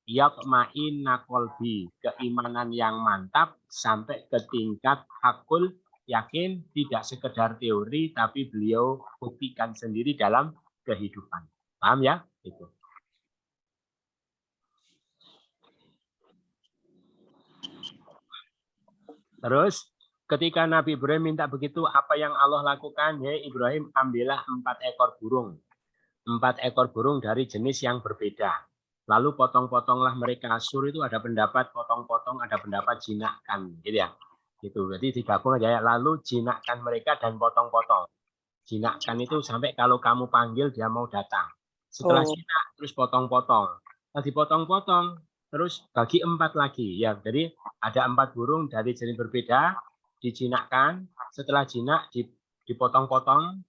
S1: yatma'inna qalbi, keimanan yang mantap sampai ke tingkat hakul yakin, tidak sekedar teori tapi beliau buktikan sendiri dalam kehidupan. Paham ya? Itu. Terus ketika Nabi Ibrahim minta begitu, apa yang Allah lakukan? Hei Ibrahim, ambillah 4 ekor burung. 4 ekor burung dari jenis yang berbeda. Lalu potong-potonglah mereka. Sur itu ada pendapat potong-potong, ada pendapat jinakkan, gitu ya. Gitu. Jadi digabung aja ya. Lalu jinakkan mereka dan potong-potong. Jinakkan itu sampai kalau kamu panggil dia mau datang. Setelah jinak terus potong-potong. Nah, dipotong-potong terus bagi 4 lagi. Ya, jadi ada 4 burung dari jenis berbeda, dijinakkan. Setelah jinak dipotong-potong.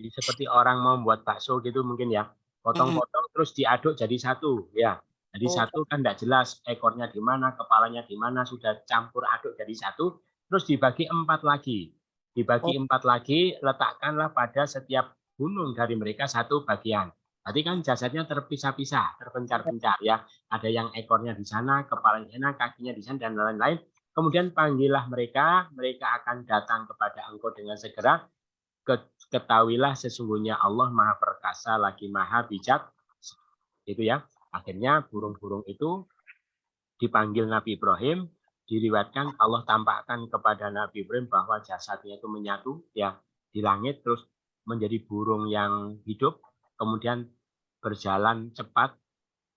S1: Seperti orang mau membuat bakso gitu mungkin ya, potong-potong terus diaduk jadi satu ya. Jadi satu kan tidak jelas ekornya di mana, kepalanya di mana, sudah campur aduk jadi satu, terus dibagi 4 lagi. Dibagi 4 lagi, letakkanlah pada setiap gunung dari mereka satu bagian. Berarti kan jasadnya terpisah-pisah, terpencar-pencar ya. Ada yang ekornya di sana, kepalanya di sana, kakinya di sana dan lain-lain. Kemudian panggillah mereka, mereka akan datang kepada engkau dengan segera. Ketahuilah sesungguhnya Allah Maha Perkasa lagi Maha Bijak. Itu ya. Akhirnya burung-burung itu dipanggil Nabi Ibrahim, diriwayatkan Allah tampakkan kepada Nabi Ibrahim bahwa jasadnya itu menyatu ya di langit, terus menjadi burung yang hidup, kemudian berjalan cepat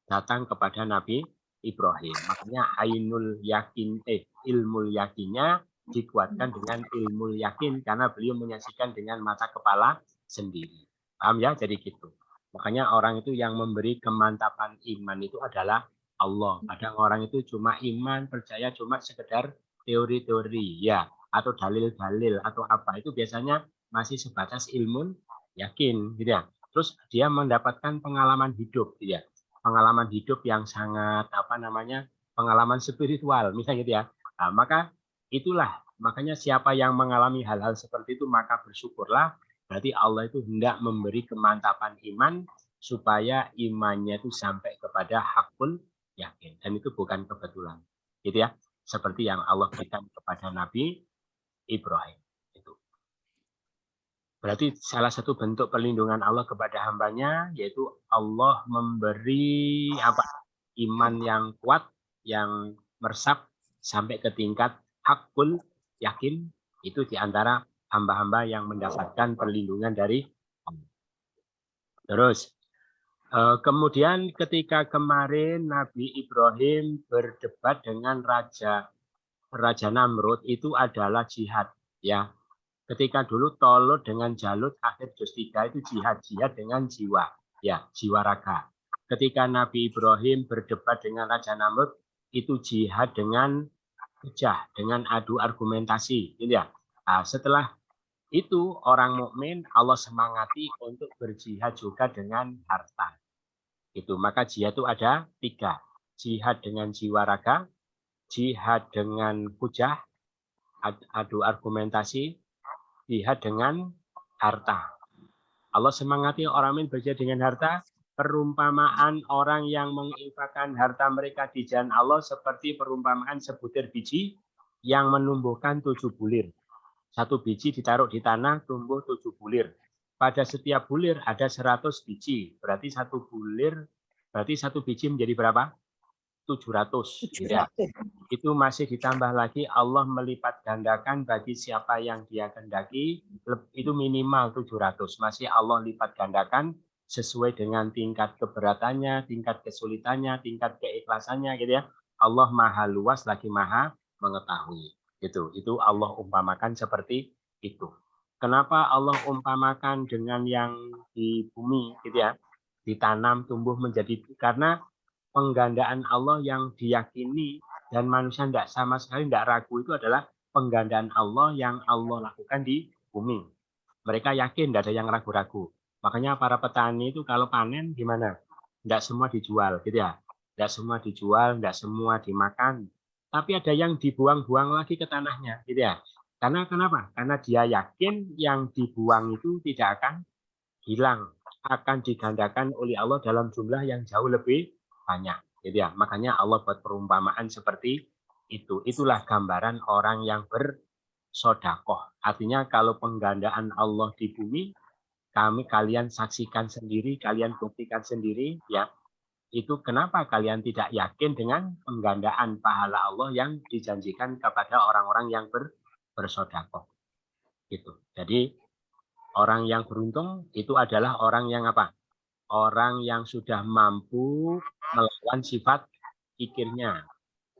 S1: datang kepada Nabi Ibrahim. Makanya ainul yakin ilmu yakinnya dikuatkan dengan ilmu yakin karena beliau menyaksikan dengan mata kepala sendiri. Paham ya? Jadi gitu. Makanya orang itu yang memberi kemantapan iman itu adalah Allah. Kadang orang itu cuma iman, percaya cuma sekedar teori-teori ya, atau dalil-dalil atau apa. Itu biasanya masih sebatas ilmu yakin gitu ya. Terus dia mendapatkan pengalaman hidup gitu ya. Pengalaman hidup yang sangat pengalaman spiritual misalnya gitu ya. Nah, maka itulah, makanya siapa yang mengalami hal-hal seperti itu maka bersyukurlah, berarti Allah itu hendak memberi kemantapan iman supaya imannya itu sampai kepada hakul yakin, dan itu bukan kebetulan. Gitu ya. Seperti yang Allah berikan kepada Nabi Ibrahim. Itu. Berarti salah satu bentuk perlindungan Allah kepada hambanya yaitu Allah memberi iman yang kuat, yang meresap sampai ke tingkat hakul yakin, itu diantara hamba-hamba yang mendapatkan perlindungan dari Allah. Terus kemudian ketika kemarin Nabi Ibrahim berdebat dengan Raja Namrud, itu adalah jihad ya. Ketika dulu Tolut dengan Jalut akhir juz 3 itu jihad dengan jiwa ya, jiwa raga. Ketika Nabi Ibrahim berdebat dengan Raja Namrud itu jihad dengan hujah, dengan adu argumentasi gitu ya. Nah, setelah itu orang mukmin Allah semangati untuk berjihad juga dengan harta. Itu maka jihad itu ada 3. Jihad dengan jiwa raga, jihad dengan hujah, adu argumentasi, jihad dengan harta. Allah semangati orang mukmin berjihad dengan harta Perumpamaan orang yang menginfakkan harta mereka di jalan Allah seperti perumpamaan sebutir biji yang menumbuhkan 7 bulir. 1 biji ditaruh di tanah, tumbuh 7 bulir. Pada setiap bulir ada 100 biji. Berarti 1 bulir, berarti 1 biji menjadi berapa? 700. Ya. Itu masih ditambah lagi Allah melipat gandakan bagi siapa yang dia kehendaki. Itu minimal 700. Masih Allah lipat gandakan sesuai dengan tingkat keberatannya, tingkat kesulitannya, tingkat keikhlasannya gitu ya. Allah maha luas lagi maha mengetahui. Itu Allah umpamakan seperti itu. Kenapa Allah umpamakan dengan yang di bumi gitu ya, ditanam tumbuh menjadi, karena penggandaan Allah yang diyakini dan manusia tidak sama sekali tidak ragu itu adalah penggandaan Allah yang Allah lakukan di bumi. Mereka yakin tidak ada yang ragu-ragu. Makanya para petani itu kalau panen gimana? Tidak semua dijual gitu ya. Tidak semua dijual, tidak semua dimakan. Tapi ada yang dibuang-buang lagi ke tanahnya gitu ya. Karena kenapa? Karena dia yakin yang dibuang itu tidak akan hilang, akan digandakan oleh Allah dalam jumlah yang jauh lebih banyak gitu ya. Makanya Allah buat perumpamaan seperti itu. Itulah gambaran orang yang bersedekah. Artinya kalau penggandaan Allah di bumi, kalian saksikan sendiri, kalian buktikan sendiri ya. Itu kenapa kalian tidak yakin dengan penggandaan pahala Allah yang dijanjikan kepada orang-orang yang bersedekah. Gitu. Jadi orang yang beruntung itu adalah orang yang apa? Orang yang sudah mampu melawan sifat pikirnya.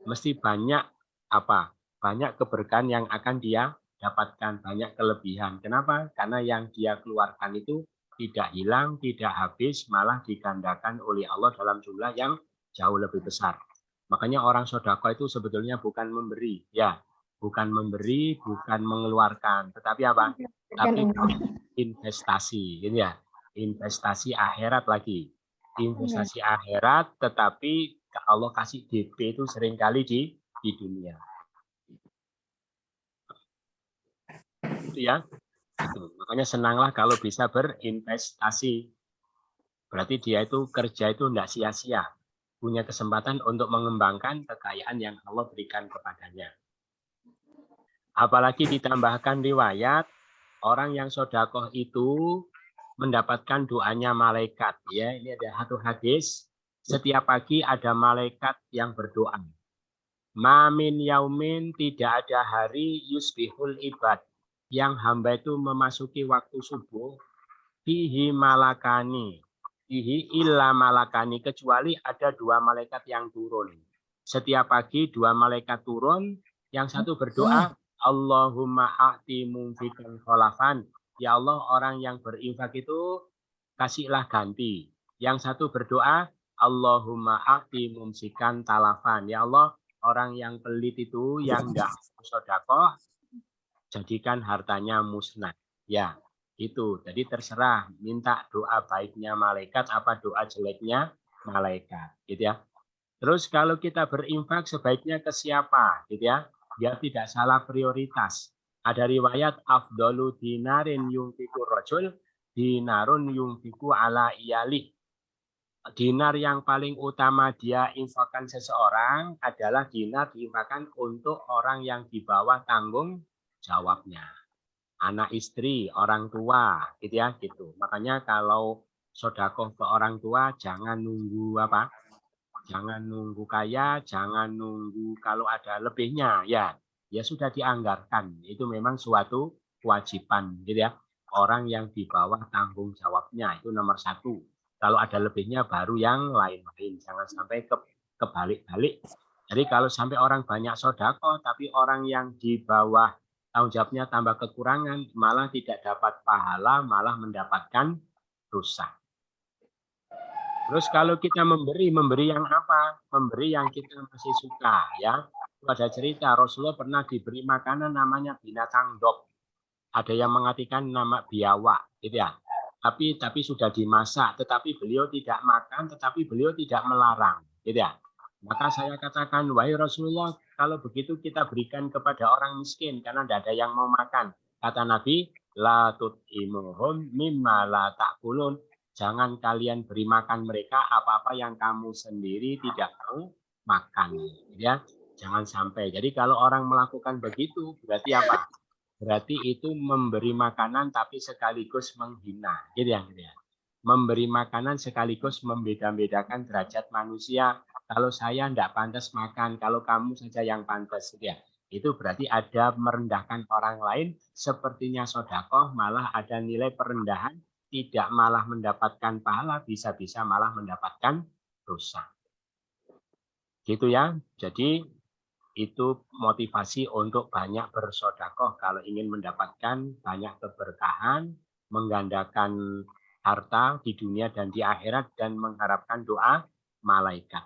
S1: Mesti banyak apa? Banyak keberkahan yang akan dia dapatkan, banyak kelebihan. Kenapa? Karena yang dia keluarkan itu tidak hilang, tidak habis, malah digandakan oleh Allah dalam jumlah yang jauh lebih besar. Makanya orang sedekah itu sebetulnya bukan memberi, ya, bukan memberi, bukan mengeluarkan, tetapi apa? Tapi investasi, ini ya. Investasi akhirat lagi. Investasi akhirat, tetapi Allah kasih DP itu seringkali di dunia. Itu ya. Itu. Makanya senanglah kalau bisa berinvestasi. Berarti dia itu kerja itu tidak sia-sia. Punya kesempatan untuk mengembangkan kekayaan yang Allah berikan kepadanya. Apalagi ditambahkan riwayat, orang yang sedekah itu mendapatkan doanya malaikat. Ya, ini ada satu hadis. Setiap pagi ada malaikat yang berdoa. Mamin yaumin, tidak ada hari yusbihul ibad, yang hamba itu memasuki waktu subuh, fihi malakani, fihi illa malakani, kecuali ada 2 malaikat yang turun. Setiap pagi 2 malaikat turun, yang satu berdoa, Allahumma a'ti mumfikan kholafan. Ya Allah, orang yang berinfak itu kasihlah ganti. Yang satu berdoa, Allahumma a'ti mumsikan talafan. Ya Allah, orang yang pelit itu, yang tidak sedekah, jadikan hartanya musnah. Ya, itu. Jadi terserah minta doa baiknya malaikat apa doa jeleknya malaikat, gitu ya. Terus kalau kita berinfak sebaiknya ke siapa, gitu ya? Biar tidak salah prioritas. Ada riwayat afdalu dinarin yunfiku rajul dinarun yunfiku ala iyalih. Dinar yang paling utama dia infakkan seseorang adalah dinar diinfakkan untuk orang yang di bawah tanggung jawabnya. Anak istri, orang tua, gitu ya, gitu. Makanya kalau sedekah ke orang tua jangan nunggu apa? Jangan nunggu kaya, jangan nunggu kalau ada lebihnya, ya sudah dianggarkan. Itu memang suatu kewajiban, gitu ya. Orang yang di bawah tanggung jawabnya itu nomor 1. Kalau ada lebihnya baru yang lain-lain. Jangan sampai kebalik-balik. Jadi kalau sampai orang banyak sedekah, tapi orang yang di bawah tanggung jawabnya tambah kekurangan, malah tidak dapat pahala, malah mendapatkan dosa. Terus kalau kita memberi yang apa? Memberi yang kita masih suka, ya. Ada cerita Rasulullah pernah diberi makanan namanya binatang dog. Ada yang mengartikan nama biawak, gitu ya. Tapi sudah dimasak, tetapi beliau tidak makan, tetapi beliau tidak melarang, gitu ya. Maka saya katakan, wahai Rasulullah, kalau begitu kita berikan kepada orang miskin karena tidak ada yang mau makan. Kata Nabi, la tut'imuhum mimma la ta'kulun. Jangan kalian beri makan mereka apa-apa yang kamu sendiri tidak mau makan, ya. Jangan sampai. Jadi kalau orang melakukan begitu, berarti apa? Berarti itu memberi makanan tapi sekaligus menghina, gitu ya. Gitu ya. Memberi makanan sekaligus membeda-bedakan derajat manusia. Kalau saya tidak pantas makan, kalau kamu saja yang pantas, gitu ya. Itu berarti ada merendahkan orang lain, sepertinya sedekah malah ada nilai perendahan, tidak malah mendapatkan pahala, bisa-bisa malah mendapatkan dosa. Gitu ya. Jadi itu motivasi untuk banyak bersedekah kalau ingin mendapatkan banyak keberkahan, menggandakan harta di dunia dan di akhirat, dan mengharapkan doa malaikat.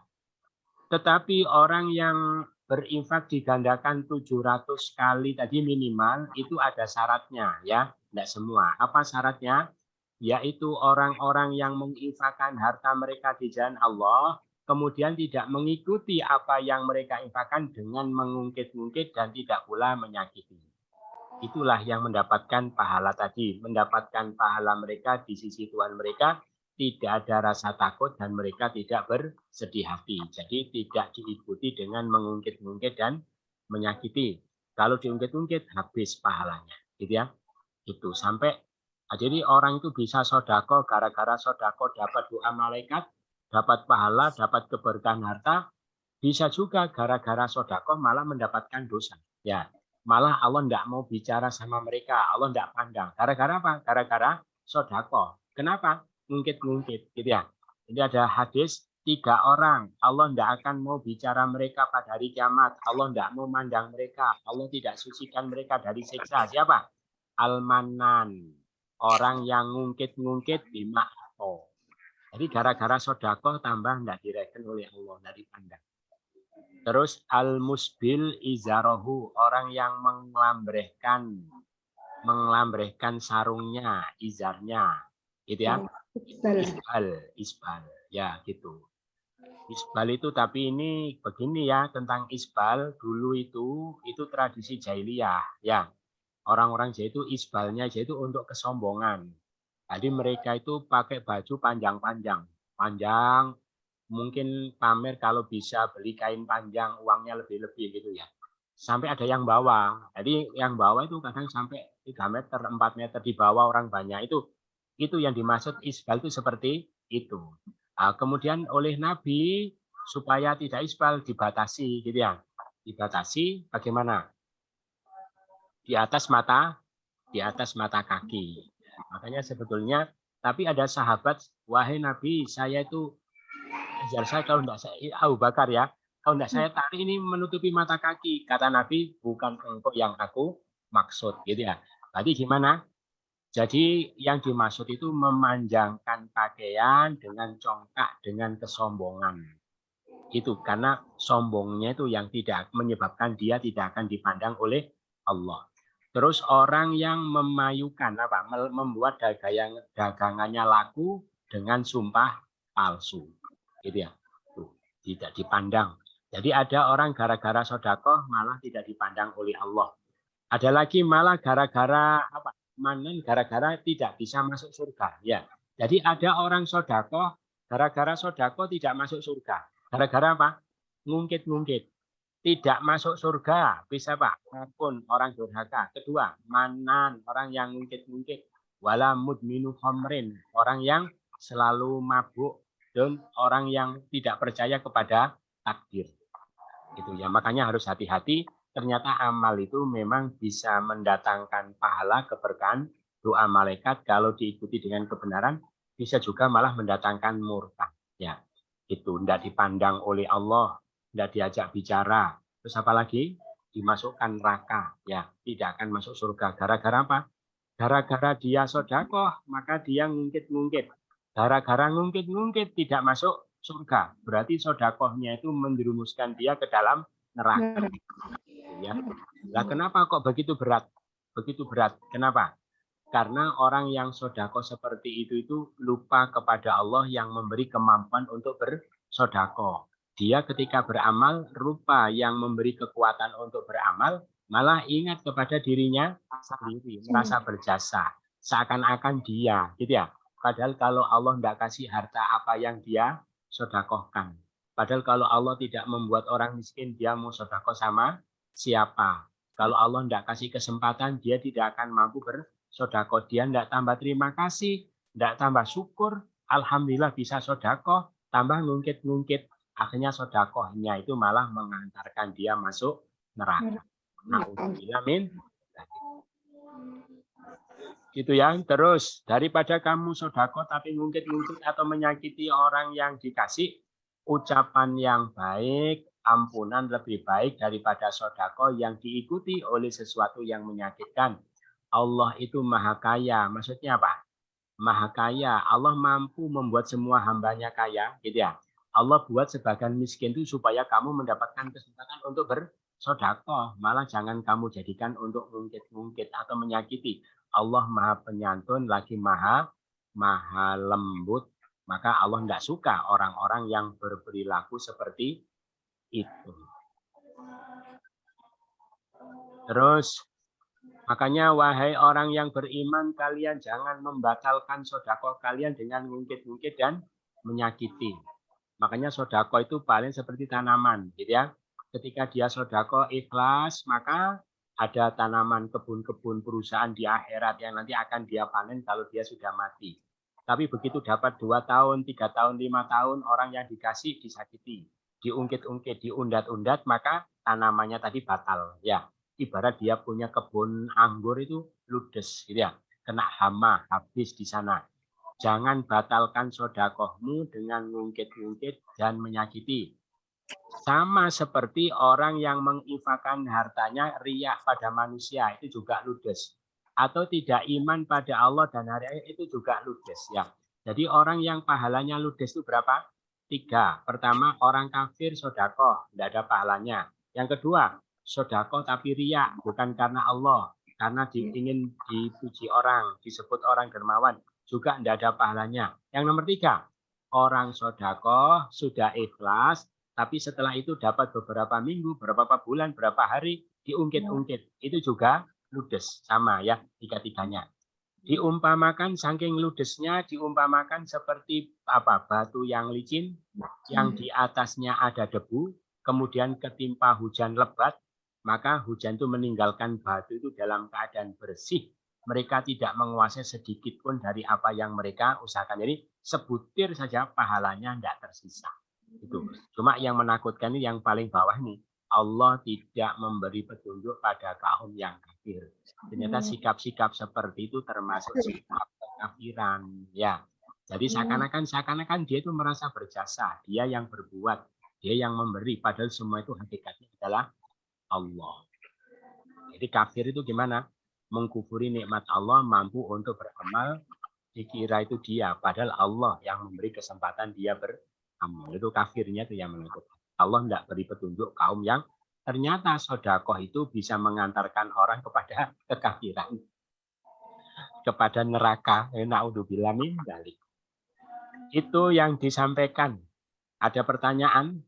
S1: Tetapi orang yang berinfak digandakan 700 kali tadi minimal, itu ada syaratnya ya, tidak semua. Apa syaratnya? Yaitu orang-orang yang menginfakkan harta mereka di jalan Allah, kemudian tidak mengikuti apa yang mereka infakkan dengan mengungkit-ungkit dan tidak pula menyakiti. Itulah yang mendapatkan pahala tadi, mendapatkan pahala mereka di sisi Tuhan mereka, tidak ada rasa takut dan mereka tidak bersedih hati. Jadi tidak diikuti dengan mengungkit-ungkit dan menyakiti. Kalau diungkit-ungkit habis pahalanya, gitu ya. Itu sampai jadi orang itu bisa sedekah gara-gara sedekah dapat doa malaikat, dapat pahala, dapat keberkahan harta, bisa juga gara-gara sedekah malah mendapatkan dosa. Ya, malah Allah tidak mau bicara sama mereka, Allah tidak pandang. Gara-gara apa? Gara-gara sedekah. Kenapa? Ngungkit-ngungkit, gitu ya. Ini ada hadis 3 orang, Allah tidak akan mau bicara mereka pada hari kiamat, Allah tidak mau mandang mereka, Allah tidak sucikan mereka dari siksa. Siapa? Al-Manan, orang yang ngungkit-ngungkit bimakto. Jadi gara-gara sedekah tambah tidak direken oleh Allah, tidak dipandang. Terus al-musbil izarahu, orang yang mengelambrehkan sarungnya, izarnya, gitu ya. Isbal, ya gitu. Isbal itu, tapi ini begini ya, tentang isbal dulu itu tradisi jahiliyah, ya. Orang-orang Jawa itu isbalnya itu untuk kesombongan. Jadi mereka itu pakai baju panjang-panjang, mungkin pamer kalau bisa beli kain panjang, uangnya lebih-lebih gitu ya. Sampai ada yang bawa. Jadi yang bawa itu kadang sampai 3 meter, 4 meter di bawah orang banyak. Itu yang dimaksud isbal itu seperti itu. Nah, kemudian oleh Nabi supaya tidak isbal dibatasi gitu ya. Dibatasi bagaimana? Di atas mata kaki. Makanya sebetulnya, tapi ada sahabat, wahai Nabi, saya itu ajar saya kalau tidak saya Abu Bakar ya, kalau tidak saya tarik ini menutupi mata kaki. Kata Nabi, bukan engkau yang aku maksud, gitu ya. Berarti gimana? Jadi yang dimaksud itu memanjangkan pakaian dengan congkak, dengan kesombongan. Itu karena sombongnya itu yang tidak menyebabkan dia tidak akan dipandang oleh Allah. Terus orang yang memayukan apa? Membuat dagangannya laku dengan sumpah palsu. Gitu ya. Tuh, tidak dipandang. Jadi ada orang gara-gara sedekah malah tidak dipandang oleh Allah. Ada lagi malah gara-gara apa? Manen gara-gara tidak bisa masuk surga, ya. Jadi ada orang sedekah gara-gara sedekah tidak masuk surga. Gara-gara apa? Ngungkit-ngungkit. Tidak masuk surga, bisa Pak, maupun orang durhaka. Kedua, manan, orang yang ngungkit-ngungkit. Wala mudminu khamrin, orang yang selalu mabuk, dan orang yang tidak percaya kepada takdir. Itu ya, makanya harus hati-hati. Ternyata amal itu memang bisa mendatangkan pahala, keberkahan, doa malaikat kalau diikuti dengan kebenaran, bisa juga malah mendatangkan murka. Ya, itu tidak dipandang oleh Allah. Tidak diajak bicara. Terus apa lagi? Dimasukkan neraka. Ya, tidak akan masuk surga. Gara-gara apa? Gara-gara dia sedekah, maka dia ngungkit-ngungkit. Gara-gara ngungkit-ngungkit tidak masuk surga. Berarti sedekahnya itu menjerumuskan dia ke dalam neraka. Ya. Lah kenapa kok begitu berat? Begitu berat. Kenapa? Karena orang yang sedekah seperti itu lupa kepada Allah yang memberi kemampuan untuk bersedekah. Dia ketika beramal rupa yang memberi kekuatan untuk beramal, malah ingat kepada dirinya sendiri, merasa berjasa, seakan-akan dia, gitu ya. Padahal kalau Allah tidak kasih harta apa yang dia sodakohkan. Padahal kalau Allah tidak membuat orang miskin, dia mau sodakoh sama siapa? Kalau Allah tidak kasih kesempatan, dia tidak akan mampu bersodakoh. Dia tidak tambah terima kasih, tidak tambah syukur. Alhamdulillah bisa sodakoh, tambah ngungkit-ngungkit. Akhirnya sodakohnya itu malah mengantarkan dia masuk neraka. Na'udzubillah min. Gitu ya. Terus daripada kamu sodakoh tapi ngungkit-ngungkit atau menyakiti orang yang dikasih, ucapan yang baik, ampunan lebih baik daripada sodakoh yang diikuti oleh sesuatu yang menyakitkan. Allah itu maha kaya. Maksudnya apa? Maha kaya. Allah mampu membuat semua hambanya kaya, gitu ya. Allah buat sebagian miskin itu supaya kamu mendapatkan kesempatan untuk bersodakoh. Malah jangan kamu jadikan untuk ngungkit-ngungkit atau menyakiti. Allah maha penyantun, lagi maha lembut. Maka Allah tidak suka orang-orang yang berperilaku seperti itu. Terus, makanya wahai orang yang beriman, kalian jangan membatalkan sodakoh kalian dengan ngungkit-ngungkit dan menyakiti. Makanya sodakoh itu paling seperti tanaman, gitu ya. Ketika dia sodakoh ikhlas, maka ada tanaman kebun-kebun perusahaan di akhirat yang nanti akan dia panen kalau dia sudah mati. Tapi begitu dapat 2 tahun, 3 tahun, 5 tahun, orang yang dikasih disakiti, diungkit-ungkit, diundat-undat, maka tanamannya tadi batal. Ya, ibarat dia punya kebun anggur itu ludes, gitu ya, kena hama, habis di sana. Jangan batalkan sodakohmu dengan ngungkit-ngungkit dan menyakiti. Sama seperti orang yang menginfakkan hartanya riya pada manusia, itu juga ludes. Atau tidak iman pada Allah dan hari akhir, itu juga ludes. Ya. Jadi orang yang pahalanya ludes itu berapa? 3. Pertama, orang kafir sodakoh, tidak ada pahalanya. Yang kedua, sodakoh tapi riya, bukan karena Allah. Karena ingin dipuji orang, disebut orang dermawan, juga tidak ada pahalanya. Yang nomor 3, orang sodakoh sudah ikhlas, tapi setelah itu dapat beberapa minggu, beberapa bulan, berapa hari, diungkit-ungkit. Itu juga ludes, sama ya, 3-tiganya. Diumpamakan saking ludesnya, diumpamakan seperti batu yang licin, yang di atasnya ada debu, kemudian ketimpa hujan lebat, maka hujan itu meninggalkan batu itu dalam keadaan bersih. Mereka tidak menguasai sedikit pun dari apa yang mereka usahakan. Jadi sebutir saja pahalanya tidak tersisa. Itu. Cuma yang menakutkan ini yang paling bawah nih. Allah tidak memberi petunjuk pada kaum yang kafir. Ternyata sikap-sikap seperti itu termasuk sikap kekafiran. Ya. Jadi seakan-akan dia itu merasa berjasa. Dia yang berbuat. Dia yang memberi. Padahal semua itu hakikatnya adalah Allah. Jadi kafir itu gimana? Mengkufuri nikmat Allah, mampu untuk beramal, dikira itu dia. Padahal Allah yang memberi kesempatan dia beramal. Itu kafirnya itu yang menakutkan. Allah tidak beri petunjuk kaum yang ternyata sodakoh itu bisa mengantarkan orang kepada kekafiran. Kepada neraka. Na'udzubillah min dzalik. Itu yang disampaikan. Ada pertanyaan?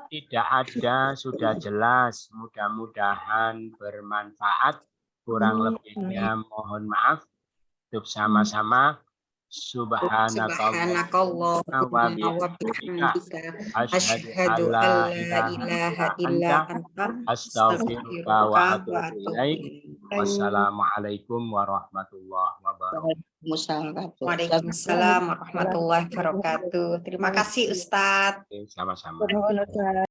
S1: Tidak ada, sudah jelas. Mudah-mudahan bermanfaat. Kurang lebihnya mohon maaf. Hidup sama-sama. Subhanakallah wa bihamdika asyhadu an la ilaha illa anta astaghfiruka wa atubu ilaik. Wassalamualaikum warahmatullahi wabarakatuh.
S3: Waalaikumsalam warahmatullahi wabarakatuh. Terima kasih Ustadz.
S1: Sama-sama.